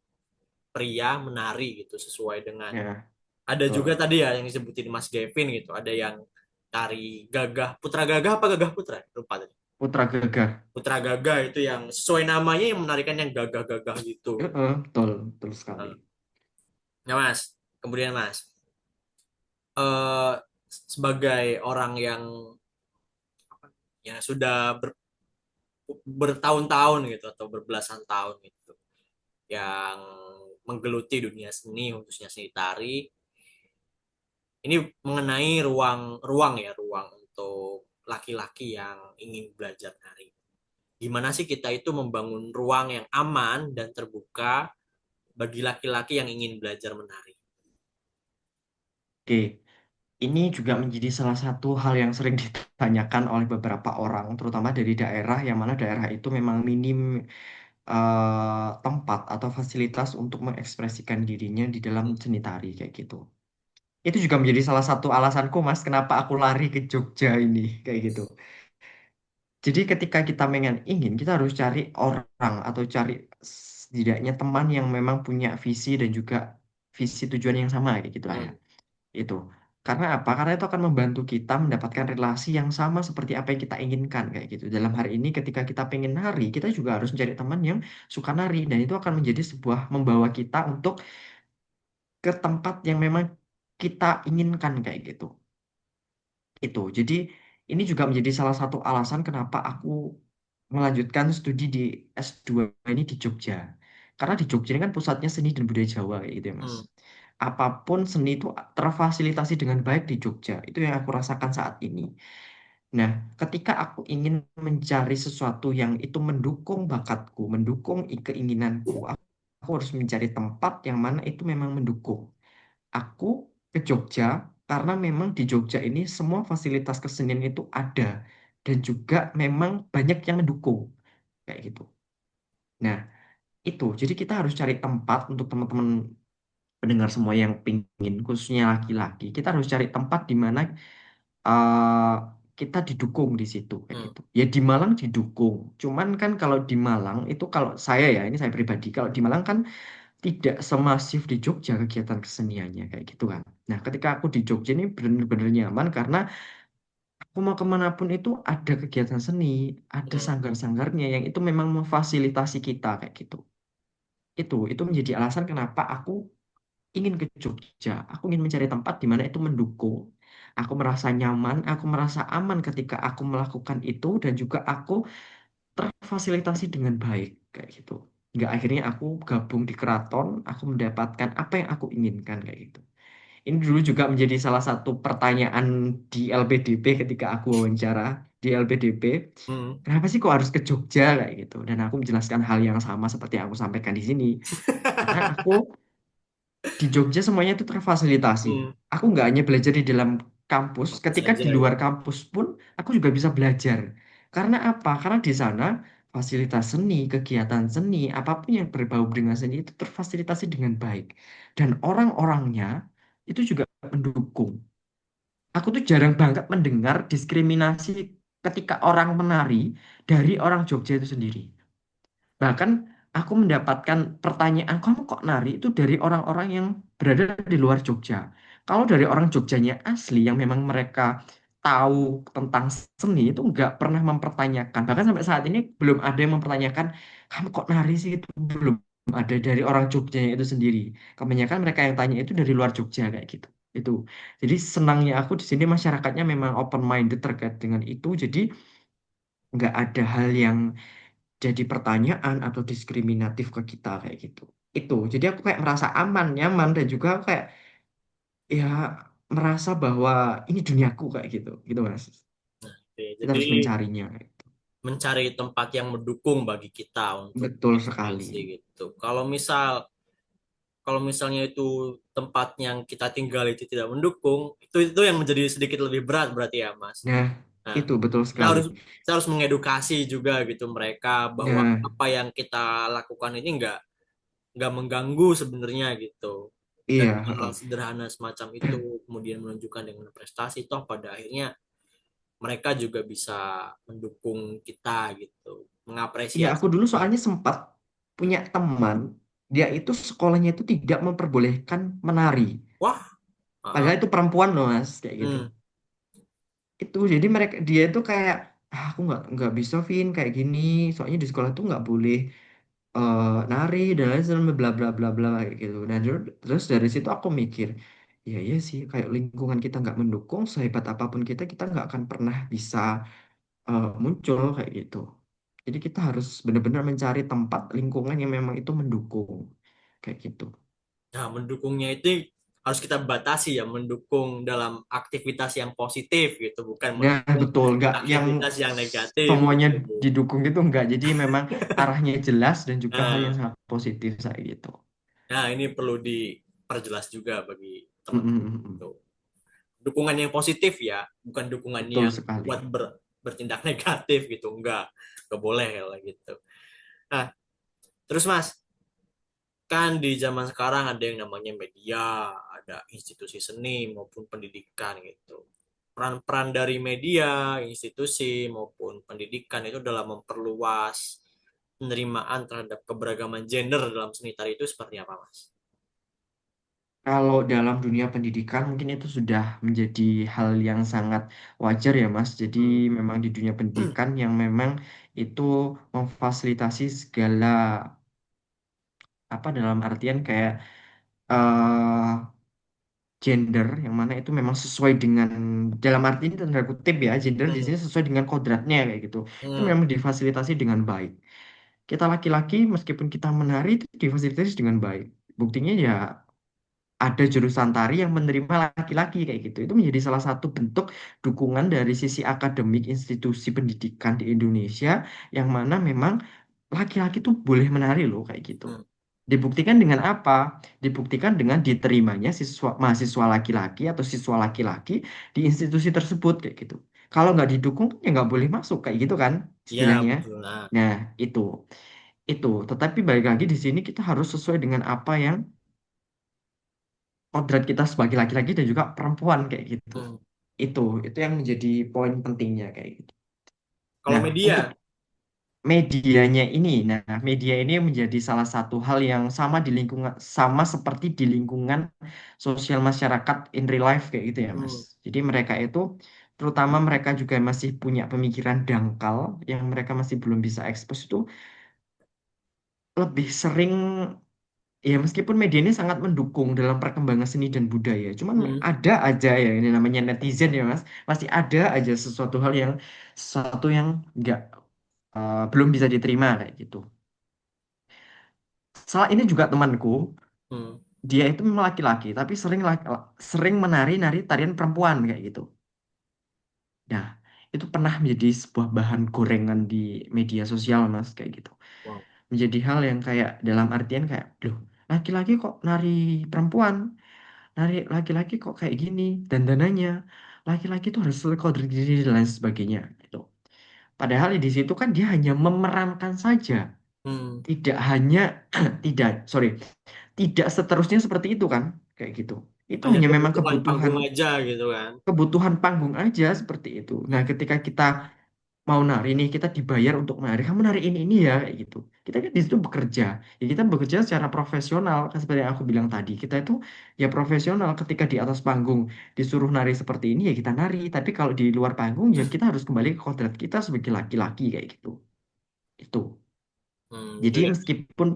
S1: pria menari gitu sesuai dengan,
S2: ya,
S1: ada juga
S2: betul.
S1: tadi ya yang disebutin Mas Gavin gitu, ada yang tari gagah, putra gagah apa gagah putra, lupa tadi.
S2: Putra Gagah.
S1: Putra gagah itu yang sesuai namanya, yang menarikan yang gagah-gagah gitu.
S2: Betul, betul sekali.
S1: Nah, ya Mas, kemudian Mas, eh sebagai orang yang ya sudah bertahun-tahun gitu atau berbelasan tahun gitu, yang menggeluti dunia seni, khususnya seni tari, ini mengenai ruang untuk laki-laki yang ingin belajar nari. Gimana sih kita itu membangun ruang yang aman dan terbuka bagi laki-laki yang ingin belajar menari?
S2: Oke, ini juga menjadi salah satu hal yang sering ditanyakan oleh beberapa orang, terutama dari daerah yang mana daerah itu memang minim tempat atau fasilitas untuk mengekspresikan dirinya di dalam
S1: Hmm,
S2: seni tari kayak gitu. Itu juga menjadi salah satu alasanku, Mas, kenapa aku lari ke Jogja ini kayak gitu. Jadi ketika kita ingin, kita harus cari orang atau cari setidaknya teman yang memang punya visi dan juga visi tujuan yang sama kayak gitu lah ya.
S1: hmm,
S2: Itu. Karena apa? Karena itu akan membantu kita mendapatkan relasi yang sama seperti apa yang kita inginkan kayak gitu. Dalam hari ini ketika kita pengen nari, kita juga harus mencari teman yang suka nari dan itu akan menjadi sebuah membawa kita untuk ke tempat yang memang kita inginkan kayak gitu. Itu. Jadi ini juga menjadi salah satu alasan kenapa aku melanjutkan studi di S2 ini di Jogja. Karena di Jogja ini kan pusatnya seni dan budaya Jawa kayak gitu ya, Mas.
S1: hmm,
S2: Apapun seni itu terfasilitasi dengan baik di Jogja. Itu yang aku rasakan saat ini. Nah, ketika aku ingin mencari sesuatu yang itu mendukung bakatku, mendukung keinginanku, aku harus mencari tempat yang mana itu memang mendukung. Aku ke Jogja karena memang di Jogja ini semua fasilitas kesenian itu ada dan juga memang banyak yang mendukung kayak gitu. Nah, itu. Jadi kita harus cari tempat untuk teman-teman pendengar semua yang pingin, khususnya laki-laki. Kita harus cari tempat di mana eh, kita didukung di situ kayak
S1: hmm,
S2: gitu. Ya di Malang didukung. Cuman kan kalau di Malang itu kalau saya ya, ini saya pribadi, kalau di Malang kan tidak semasif di Jogja kegiatan keseniannya kayak gitu kan. Nah, ketika aku di Jogja ini benar-benar nyaman karena aku mau kemanapun itu ada kegiatan seni, ada
S1: hmm,
S2: sanggar-sanggarnya yang itu memang memfasilitasi kita kayak gitu. Itu menjadi alasan kenapa aku ingin ke Jogja. Aku ingin mencari tempat di mana itu mendukung. Aku merasa nyaman, aku merasa aman ketika aku melakukan itu dan juga aku terfasilitasi dengan baik kayak gitu. Hingga akhirnya aku gabung di keraton, aku mendapatkan apa yang aku inginkan kayak gitu. Ini dulu juga menjadi salah satu pertanyaan di LPDP ketika aku wawancara di LPDP.
S1: hmm,
S2: Kenapa sih kok harus ke Jogja kayak gitu? Dan aku menjelaskan hal yang sama seperti yang aku sampaikan di sini. Karena aku di Jogja semuanya itu terfasilitasi.
S1: hmm.
S2: Aku nggak hanya belajar di dalam kampus, ketika
S1: Saja
S2: di
S1: gitu.
S2: luar kampus pun aku juga bisa belajar. Karena apa? Karena di sana fasilitas seni, kegiatan seni, apapun yang berbau dengan seni itu terfasilitasi dengan baik. Dan orang-orangnya itu juga mendukung. Aku tuh jarang banget mendengar diskriminasi ketika orang menari dari orang Jogja itu sendiri. Bahkan aku mendapatkan pertanyaan, kamu kok nari itu dari orang-orang yang berada di luar Jogja. Kalau dari orang Jogjanya asli yang memang mereka tahu tentang seni itu nggak pernah mempertanyakan. Bahkan sampai saat ini belum ada yang mempertanyakan, kamu kok nari sih itu belum ada dari orang Jogjanya itu sendiri. Kebanyakan mereka yang tanya itu dari luar Jogja kayak gitu. Itu. Jadi senangnya aku di sini masyarakatnya memang open minded terkait dengan itu. Jadi nggak ada hal yang jadi pertanyaan atau diskriminatif ke kita kayak gitu. Itu. Jadi aku kayak merasa aman, nyaman dan juga aku kayak ya merasa bahwa ini duniaku kayak gitu. Gitu Mas.
S1: Oke,
S2: Kita
S1: jadi
S2: harus mencarinya kayak gitu.
S1: mencari tempat yang mendukung bagi kita untuk
S2: Betul sekali.
S1: berekspresi gitu. Kalau misalnya itu tempat yang kita tinggal itu tidak mendukung, itu yang menjadi sedikit lebih berat berarti ya, Mas.
S2: Nah,
S1: Nah,
S2: itu betul
S1: kita
S2: sekali.
S1: harus kita harus mengedukasi juga gitu mereka bahwa
S2: Nah,
S1: apa yang kita lakukan ini nggak mengganggu sebenarnya gitu. Dan
S2: iya,
S1: hal
S2: heeh.
S1: sederhana semacam itu kemudian menunjukkan dengan prestasi, toh pada akhirnya mereka juga bisa mendukung kita gitu,
S2: Iya,
S1: mengapresiasi
S2: aku dulu
S1: kita.
S2: soalnya sempat punya teman, dia itu sekolahnya itu tidak memperbolehkan menari.
S1: Wah, ah,
S2: Padahal itu perempuan loh, Mas, kayak gitu.
S1: hmm,
S2: Itu jadi mereka dia itu kayak aku nggak bisa Vin kayak gini, soalnya di sekolah tuh nggak boleh nari dan lain sebagainya bla bla bla bla kayak gitu. Nah, terus dari situ aku mikir, ya iya sih, kayak lingkungan kita nggak mendukung, sehebat apapun kita nggak akan pernah bisa muncul kayak gitu. Jadi kita harus benar-benar mencari tempat lingkungan yang memang itu mendukung kayak gitu.
S1: nah mendukungnya itu harus kita batasi ya, mendukung dalam aktivitas yang positif gitu, bukan
S2: Nah,
S1: mendukung
S2: betul, nggak yang
S1: aktivitas yang negatif
S2: semuanya
S1: gitu.
S2: didukung itu nggak. Jadi memang arahnya jelas dan juga hal yang
S1: Nah,
S2: sangat positif kayak gitu.
S1: nah ini perlu diperjelas juga bagi
S2: Mm, mm,
S1: teman-teman
S2: mm,
S1: itu.
S2: mm.
S1: Dukungan yang positif ya, bukan dukungan
S2: Betul
S1: yang
S2: sekali.
S1: buat bertindak negatif gitu, enggak boleh lah gitu. Nah, terus Mas, kan di zaman sekarang ada yang namanya media, ada institusi seni maupun pendidikan gitu. Peran-peran dari media, institusi maupun pendidikan itu dalam memperluas penerimaan terhadap keberagaman gender dalam seni tari itu seperti apa, Mas?
S2: Kalau dalam dunia pendidikan mungkin itu sudah menjadi hal yang sangat wajar ya Mas. Jadi
S1: Hmm.
S2: memang di dunia pendidikan yang memang itu memfasilitasi segala apa dalam artian kayak eh gender yang mana itu memang sesuai dengan dalam arti ini tanda kutip ya gender di
S1: Hmm.
S2: sini sesuai dengan kodratnya kayak gitu. Itu
S1: Hmm.
S2: memang difasilitasi dengan baik. Kita laki-laki meskipun kita menari itu difasilitasi dengan baik. Buktinya ya ada jurusan tari yang menerima laki-laki kayak gitu. Itu menjadi salah satu bentuk dukungan dari sisi akademik institusi pendidikan di Indonesia yang mana memang laki-laki tuh boleh menari loh kayak gitu.
S1: Hmm.
S2: Dibuktikan dengan apa? Dibuktikan dengan diterimanya siswa mahasiswa laki-laki atau siswa laki-laki di institusi tersebut kayak gitu. Kalau nggak didukung ya nggak boleh masuk kayak gitu kan
S1: Ya,
S2: istilahnya.
S1: betul. Nah,
S2: Nah, itu itu. Tetapi balik lagi di sini kita harus sesuai dengan apa yang kodrat kita sebagai laki-laki dan juga perempuan kayak gitu.
S1: hmm.
S2: Itu yang menjadi poin pentingnya kayak gitu.
S1: Kalau
S2: Nah,
S1: media,
S2: untuk medianya ini, nah media ini menjadi salah satu hal yang sama di lingkungan sama seperti di lingkungan sosial masyarakat in real life kayak gitu ya, Mas.
S1: hmm.
S2: Jadi mereka itu terutama mereka juga masih punya pemikiran dangkal yang mereka masih belum bisa ekspos itu lebih sering ya meskipun media ini sangat mendukung dalam perkembangan seni dan budaya, cuman
S1: Hmm.
S2: ada aja ya ini namanya netizen ya Mas, masih ada aja sesuatu yang nggak belum bisa diterima kayak gitu. Salah ini juga temanku,
S1: Hmm.
S2: dia itu memang laki-laki tapi sering menari-nari tarian perempuan kayak gitu. Nah, itu pernah menjadi sebuah bahan gorengan di media sosial Mas kayak gitu.
S1: Wow.
S2: Menjadi hal yang kayak dalam artian kayak, loh, laki-laki kok nari perempuan? Nari laki-laki kok kayak gini dandanannya laki-laki tuh harus kodrat diri dan lain sebagainya gitu. Padahal di situ kan dia hanya memerankan saja,
S1: Hmm.
S2: tidak hanya tidak sorry tidak seterusnya seperti itu kan kayak gitu. Itu
S1: Hanya
S2: hanya memang
S1: kebutuhan
S2: kebutuhan
S1: panggung aja gitu kan.
S2: kebutuhan panggung aja seperti itu. Nah,
S1: Hmm.
S2: ketika kita mau nari nih kita dibayar untuk menari kamu nari ini ya kayak gitu kita kan di situ bekerja ya kita bekerja secara profesional kan seperti yang aku bilang tadi kita itu ya profesional ketika di atas panggung disuruh nari seperti ini ya kita nari tapi kalau di luar panggung ya kita harus kembali ke kodrat kita sebagai laki-laki kayak gitu itu
S1: Hmm.
S2: jadi meskipun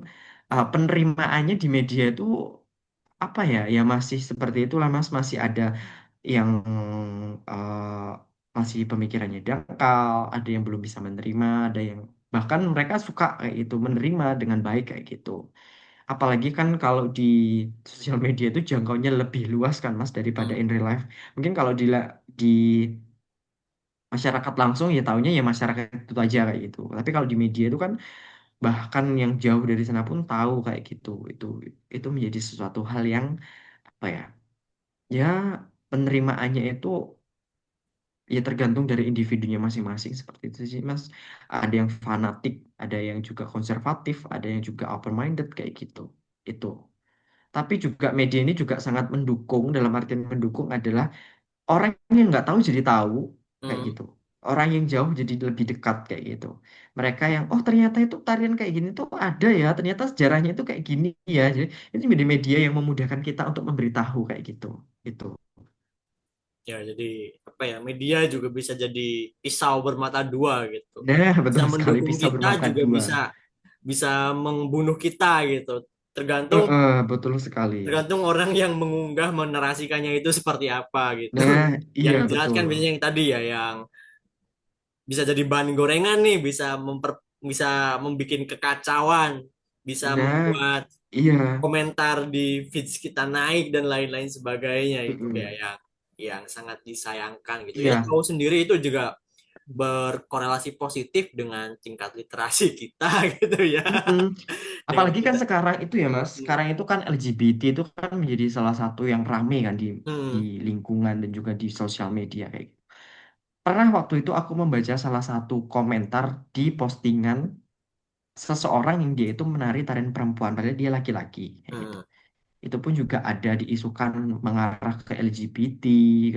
S2: penerimaannya di media itu apa ya, ya masih seperti itulah Mas, masih ada yang masih pemikirannya dangkal, ada yang belum bisa menerima, ada yang bahkan mereka suka kayak itu menerima dengan baik kayak gitu. Apalagi kan kalau di sosial media itu jangkauannya lebih luas kan Mas daripada
S1: Hmm.
S2: in real life. Mungkin kalau di masyarakat langsung ya taunya ya masyarakat itu aja kayak gitu. Tapi kalau di media itu kan bahkan yang jauh dari sana pun tahu kayak gitu. Itu menjadi sesuatu hal yang apa ya? Ya penerimaannya itu ya tergantung dari individunya masing-masing seperti itu sih Mas. Ada yang fanatik, ada yang juga konservatif, ada yang juga open minded kayak gitu. Itu. Tapi juga media ini juga sangat mendukung, dalam artian mendukung adalah orang yang nggak tahu jadi tahu kayak
S1: Hmm.
S2: gitu. Orang yang jauh jadi lebih dekat kayak gitu. Mereka yang oh ternyata itu tarian kayak gini tuh ada ya, ternyata sejarahnya itu kayak gini ya. Jadi itu media-media yang memudahkan kita untuk memberitahu kayak gitu. Itu.
S1: Ya, jadi apa ya, media juga bisa jadi pisau bermata dua gitu.
S2: Nah,
S1: Bisa
S2: betul sekali
S1: mendukung
S2: pisau
S1: kita
S2: bermata
S1: juga
S2: dua.
S1: bisa bisa membunuh kita gitu. Tergantung
S2: Betul sekali.
S1: tergantung orang yang mengunggah menarasikannya itu seperti apa gitu.
S2: Nah,
S1: Yang
S2: iya
S1: jelas
S2: betul.
S1: kan biasanya yang tadi ya, yang bisa jadi bahan gorengan nih, bisa membuat kekacauan, bisa
S2: Nah,
S1: membuat
S2: iya.
S1: komentar di feeds kita naik dan lain-lain sebagainya. Itu ya
S2: Mm-mm.
S1: yang sangat disayangkan gitu ya.
S2: Iya.
S1: Tahu sendiri itu juga berkorelasi positif dengan tingkat literasi kita gitu ya.
S2: Mm-mm.
S1: Dengan
S2: Apalagi kan
S1: tingkat.
S2: sekarang itu ya Mas, sekarang itu kan LGBT itu kan menjadi salah satu yang rame kan di
S1: Hmm.
S2: lingkungan dan juga di sosial media kayak gitu. Pernah waktu itu aku membaca salah satu komentar di postingan seseorang yang dia itu menari tarian perempuan, padahal dia laki-laki kayak gitu.
S1: Hmm.
S2: Itu pun juga ada diisukan mengarah ke LGBT,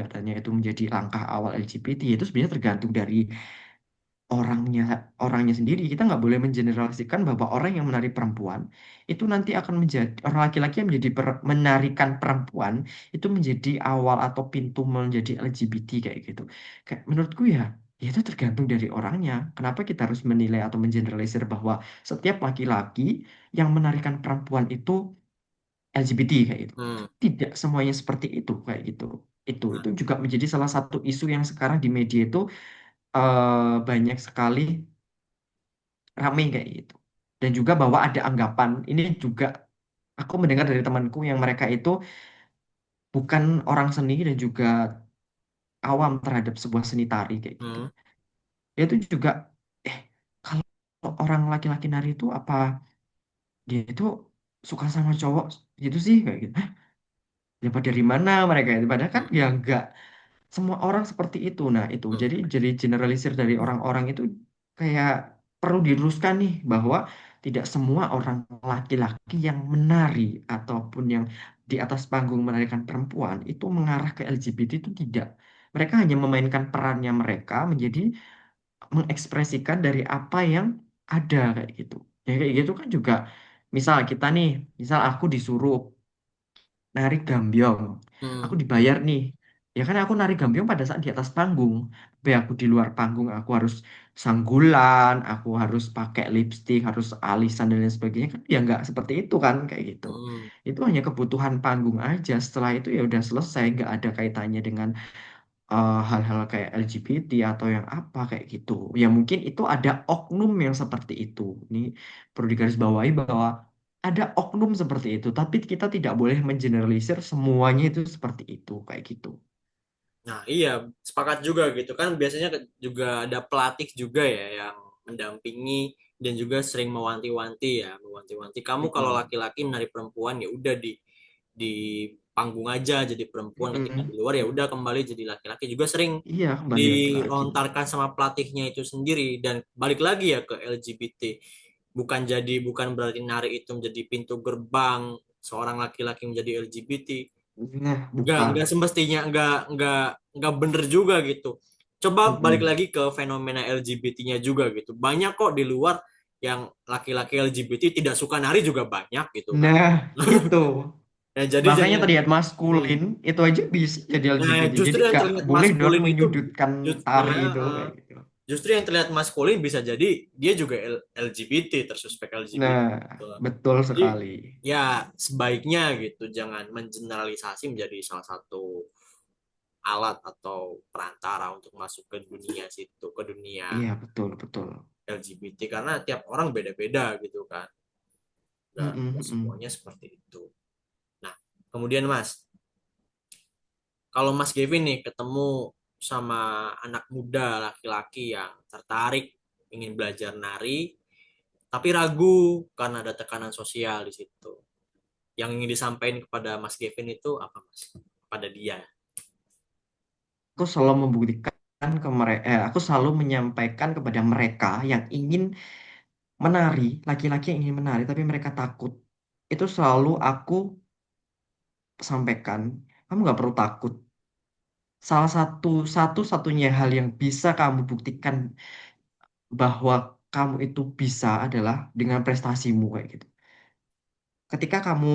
S2: katanya itu menjadi langkah awal LGBT. Itu sebenarnya tergantung dari orangnya orangnya sendiri. Kita nggak boleh mengeneralisasikan bahwa orang yang menari perempuan itu nanti akan menjadi orang laki-laki yang menarikan perempuan itu menjadi awal atau pintu menjadi LGBT kayak gitu. Kayak menurutku ya, ya itu tergantung dari orangnya. Kenapa kita harus menilai atau mengeneralisir bahwa setiap laki-laki yang menarikan perempuan itu LGBT kayak gitu.
S1: Hmm.
S2: Tidak semuanya seperti itu kayak gitu. Itu juga menjadi salah satu isu yang sekarang di media itu banyak sekali rame kayak gitu. Dan juga bahwa ada anggapan, ini juga aku mendengar dari temanku yang mereka itu bukan orang seni dan juga awam terhadap sebuah seni tari kayak gitu.
S1: Hmm.
S2: Dia itu juga, eh kalau orang laki-laki nari itu apa dia itu suka sama cowok gitu sih kayak gitu. Hah? Dapat dari mana mereka itu? Padahal kan
S1: Hmm.
S2: ya enggak semua orang seperti itu. Nah, itu
S1: Hmm.
S2: jadi generalisir dari orang-orang itu kayak perlu diluruskan nih bahwa tidak semua orang laki-laki yang menari ataupun yang di atas panggung menarikan perempuan itu mengarah ke LGBT itu tidak. Mereka hanya memainkan perannya mereka menjadi mengekspresikan dari apa yang ada kayak gitu. Ya kayak gitu kan juga misal kita nih, misal aku disuruh nari gambyong. Aku
S1: Hmm.
S2: dibayar nih. Ya kan aku nari gambyong pada saat di atas panggung. Tapi aku di luar panggung, aku harus sanggulan, aku harus pakai lipstick, harus alisan dan lain sebagainya. Kan ya nggak seperti itu kan, kayak gitu.
S1: Hmm.
S2: Itu hanya kebutuhan panggung aja. Setelah itu ya udah selesai, nggak ada kaitannya dengan hal-hal kayak LGBT atau yang apa kayak gitu. Ya mungkin itu ada oknum yang seperti itu. Ini perlu digarisbawahi bahwa ada oknum seperti itu, tapi kita tidak boleh mengeneralisir semuanya itu seperti itu kayak gitu.
S1: Nah, iya, sepakat juga gitu kan. Biasanya juga ada pelatih juga ya yang mendampingi dan juga sering mewanti-wanti ya, mewanti-wanti. Kamu kalau
S2: Mm-mm.
S1: laki-laki menari perempuan ya udah di panggung aja jadi perempuan, ketika di
S2: Mm-mm.
S1: luar ya udah kembali jadi laki-laki. Juga sering
S2: Iya, kembali laki-laki.
S1: dilontarkan sama pelatihnya itu sendiri, dan balik lagi ya ke LGBT. Bukan berarti nari itu menjadi pintu gerbang seorang laki-laki menjadi LGBT.
S2: Nah,
S1: Nggak
S2: bukan.
S1: semestinya, nggak bener juga gitu. Coba balik
S2: Mm-mm.
S1: lagi ke fenomena LGBT-nya juga gitu. Banyak kok di luar yang laki-laki LGBT tidak suka nari juga banyak gitu kan.
S2: Nah, itu.
S1: Ya, jadi
S2: Makanya
S1: jangan.
S2: terlihat
S1: Hmm.
S2: maskulin, itu aja bisa jadi
S1: Nah,
S2: LGBT.
S1: justru
S2: Jadi
S1: yang
S2: gak
S1: terlihat
S2: boleh dong
S1: maskulin itu
S2: menyudutkan
S1: just,
S2: tari
S1: nah,
S2: itu kayak gitu.
S1: Justru yang terlihat maskulin bisa jadi dia juga LGBT, tersuspek LGBT
S2: Nah,
S1: gitu.
S2: betul
S1: Jadi
S2: sekali.
S1: ya sebaiknya gitu jangan mengeneralisasi menjadi salah satu alat atau perantara untuk masuk ke dunia situ, ke dunia
S2: Iya, betul, betul.
S1: LGBT, karena tiap orang beda-beda gitu kan. Nggak
S2: Mm-mm-mm.
S1: semuanya seperti itu. Nah, kemudian Mas, kalau Mas Kevin nih ketemu sama anak muda laki-laki yang tertarik ingin belajar nari, tapi ragu karena ada tekanan sosial di situ. Yang ingin disampaikan kepada Mas Kevin itu apa, Mas? Pada dia.
S2: Aku selalu membuktikan ke mereka, aku selalu menyampaikan kepada mereka yang ingin menari, laki-laki yang ingin menari, tapi mereka takut. Itu selalu aku sampaikan, kamu nggak perlu takut. Salah satu-satunya hal yang bisa kamu buktikan bahwa kamu itu bisa adalah dengan prestasimu kayak gitu. Ketika kamu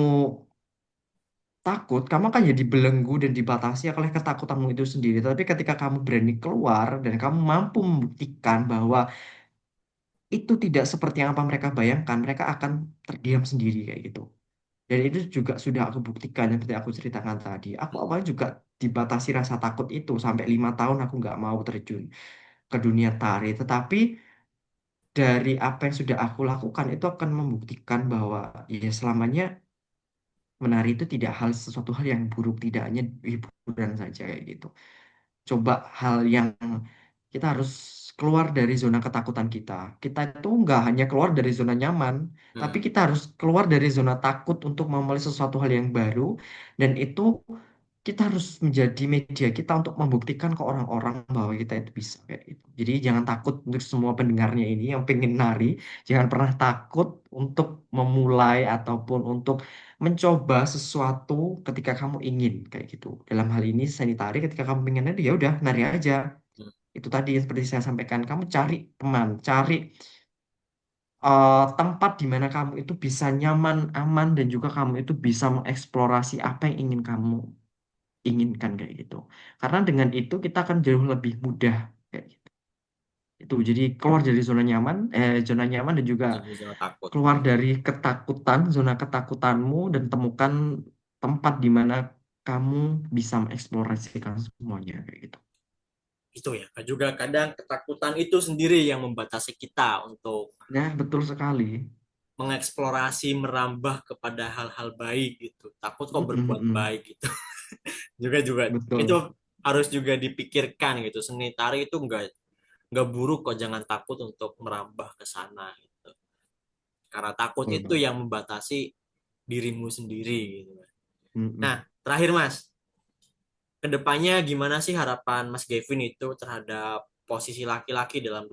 S2: takut, kamu akan jadi belenggu dan dibatasi oleh ketakutanmu itu sendiri. Tapi ketika kamu berani keluar dan kamu mampu membuktikan bahwa itu tidak seperti yang apa mereka bayangkan, mereka akan terdiam sendiri kayak gitu. Dan itu juga sudah aku buktikan yang seperti aku ceritakan tadi. Aku awalnya juga dibatasi rasa takut itu sampai 5 tahun aku nggak mau terjun ke dunia tari. Tetapi dari apa yang sudah aku lakukan itu akan membuktikan bahwa ya selamanya menari itu tidak sesuatu hal yang buruk, tidak hanya hiburan saja kayak gitu. Coba hal yang kita harus keluar dari zona ketakutan kita. Kita itu nggak hanya keluar dari zona nyaman, tapi
S1: Hmm.
S2: kita harus keluar dari zona takut untuk memulai sesuatu hal yang baru. Dan itu kita harus menjadi media kita untuk membuktikan ke orang-orang bahwa kita itu bisa kayak gitu. Jadi jangan takut untuk semua pendengarnya ini yang pengen nari, jangan pernah takut untuk memulai ataupun untuk mencoba sesuatu ketika kamu ingin kayak gitu. Dalam hal ini sanitari ketika kamu pengen nari ya udah nari aja.
S1: Hmm.
S2: Itu tadi yang seperti saya sampaikan, kamu cari teman, cari tempat di mana kamu itu bisa nyaman, aman dan juga kamu itu bisa mengeksplorasi apa yang ingin kamu inginkan kayak gitu. Karena dengan itu kita akan jauh lebih mudah kayak gitu. Itu jadi keluar dari zona nyaman dan juga
S1: Jadi jangan takut.
S2: keluar dari ketakutan, zona ketakutanmu dan temukan tempat di mana kamu bisa mengeksplorasikan semuanya kayak gitu.
S1: Itu ya, juga kadang ketakutan itu sendiri yang membatasi kita untuk
S2: Ya, betul sekali.
S1: mengeksplorasi, merambah kepada hal-hal baik gitu. Takut kok berbuat
S2: Mm-mm-mm.
S1: baik gitu. Juga juga itu
S2: Betul,
S1: harus juga dipikirkan gitu. Seni tari itu nggak buruk kok, jangan takut untuk merambah ke sana gitu. Karena takut
S2: betul
S1: itu
S2: banget.
S1: yang membatasi dirimu sendiri gitu. Nah,
S2: Mm-mm.
S1: terakhir Mas, kedepannya gimana sih harapan Mas Gavin itu terhadap posisi laki-laki dalam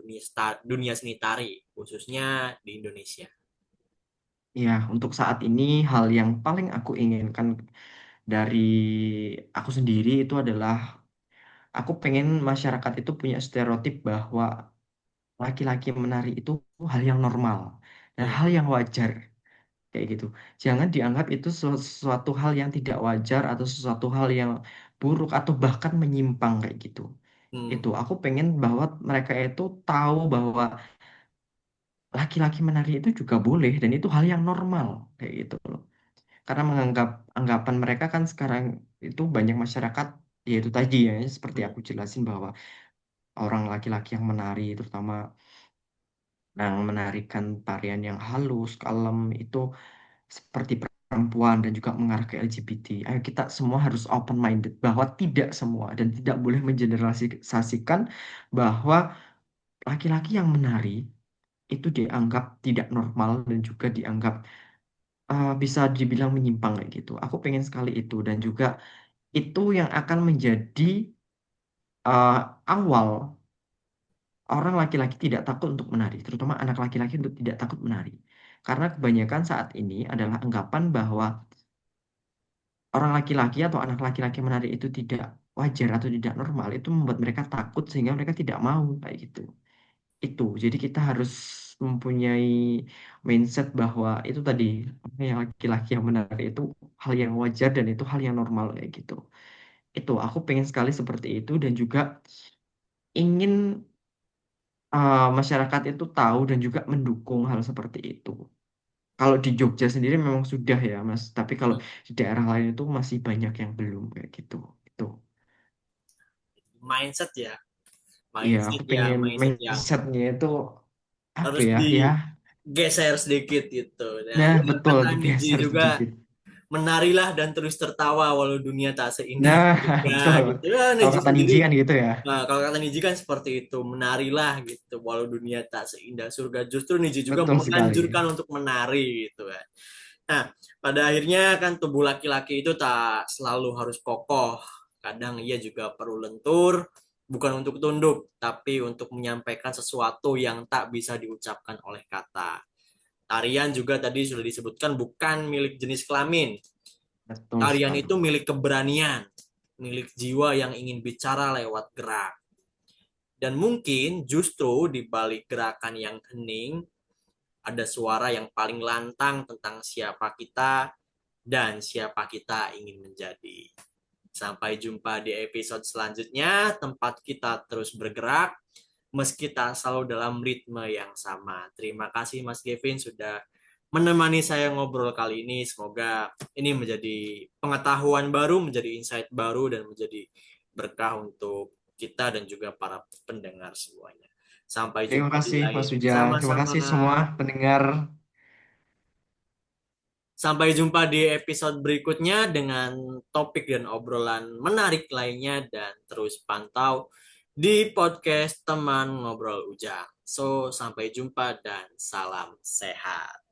S1: dunia seni tari, khususnya di Indonesia?
S2: Ya, untuk saat ini hal yang paling aku inginkan dari aku sendiri itu adalah aku pengen masyarakat itu punya stereotip bahwa laki-laki menari itu hal yang normal dan
S1: Hmm.
S2: hal yang wajar kayak gitu. Jangan dianggap itu sesuatu hal yang tidak wajar atau sesuatu hal yang buruk atau bahkan menyimpang kayak gitu.
S1: Hmm.
S2: Itu aku pengen bahwa mereka itu tahu bahwa laki-laki menari itu juga boleh dan itu hal yang normal kayak gitu loh. Karena menganggap anggapan mereka kan sekarang itu banyak masyarakat yaitu tadi ya seperti
S1: Hmm.
S2: aku jelasin bahwa orang laki-laki yang menari terutama yang menarikan tarian yang halus, kalem itu seperti perempuan dan juga mengarah ke LGBT. Ayo kita semua harus open minded bahwa tidak semua dan tidak boleh mengeneralisasikan bahwa laki-laki yang menari itu dianggap tidak normal dan juga dianggap bisa dibilang menyimpang kayak gitu. Aku pengen sekali itu dan juga itu yang akan menjadi awal orang laki-laki tidak takut untuk menari, terutama anak laki-laki untuk tidak takut menari. Karena kebanyakan saat ini adalah anggapan bahwa orang laki-laki atau anak laki-laki menari itu tidak wajar atau tidak normal, itu membuat mereka takut sehingga mereka tidak mau kayak gitu. Itu, jadi kita harus mempunyai mindset bahwa itu tadi, yang laki-laki yang menari itu hal yang wajar dan itu hal yang normal kayak gitu. Itu, aku pengen sekali seperti itu dan juga ingin masyarakat itu tahu dan juga mendukung hal seperti itu. Kalau di Jogja sendiri memang sudah ya, Mas. Tapi kalau di daerah lain itu masih banyak yang belum kayak gitu. Itu.
S1: Mindset ya,
S2: Iya, aku pengen
S1: mindset yang
S2: mindsetnya itu apa
S1: harus
S2: ya? Ya,
S1: digeser sedikit gitu. Nah,
S2: nah
S1: ya
S2: betul
S1: kata Niji
S2: digeser
S1: juga,
S2: sedikit.
S1: menarilah dan terus tertawa walau dunia tak seindah
S2: Nah,
S1: surga
S2: betul.
S1: gitu. Ya,
S2: Kalau
S1: Niji
S2: kata
S1: sendiri,
S2: Niji kan gitu ya.
S1: nah, kalau kata Niji kan seperti itu, menarilah gitu walau dunia tak seindah surga. Justru Niji juga
S2: Betul sekali.
S1: menganjurkan untuk menari gitu kan. Nah, pada akhirnya kan tubuh laki-laki itu tak selalu harus kokoh. Kadang ia juga perlu lentur, bukan untuk tunduk, tapi untuk menyampaikan sesuatu yang tak bisa diucapkan oleh kata. Tarian juga tadi sudah disebutkan bukan milik jenis kelamin.
S2: Betul
S1: Tarian
S2: sekali.
S1: itu milik keberanian, milik jiwa yang ingin bicara lewat gerak. Dan mungkin justru di balik gerakan yang hening, ada suara yang paling lantang tentang siapa kita dan siapa kita ingin menjadi. Sampai jumpa di episode selanjutnya, tempat kita terus bergerak, meski tak selalu dalam ritme yang sama. Terima kasih Mas Kevin sudah menemani saya ngobrol kali ini. Semoga ini menjadi pengetahuan baru, menjadi insight baru, dan menjadi berkah untuk kita dan juga para pendengar semuanya. Sampai
S2: Terima
S1: jumpa di
S2: kasih Mas
S1: lain.
S2: Ujang. Terima
S1: Sama-sama.
S2: kasih semua pendengar.
S1: Sampai jumpa di episode berikutnya dengan topik dan obrolan menarik lainnya dan terus pantau di podcast teman ngobrol Ujang. So, sampai jumpa dan salam sehat.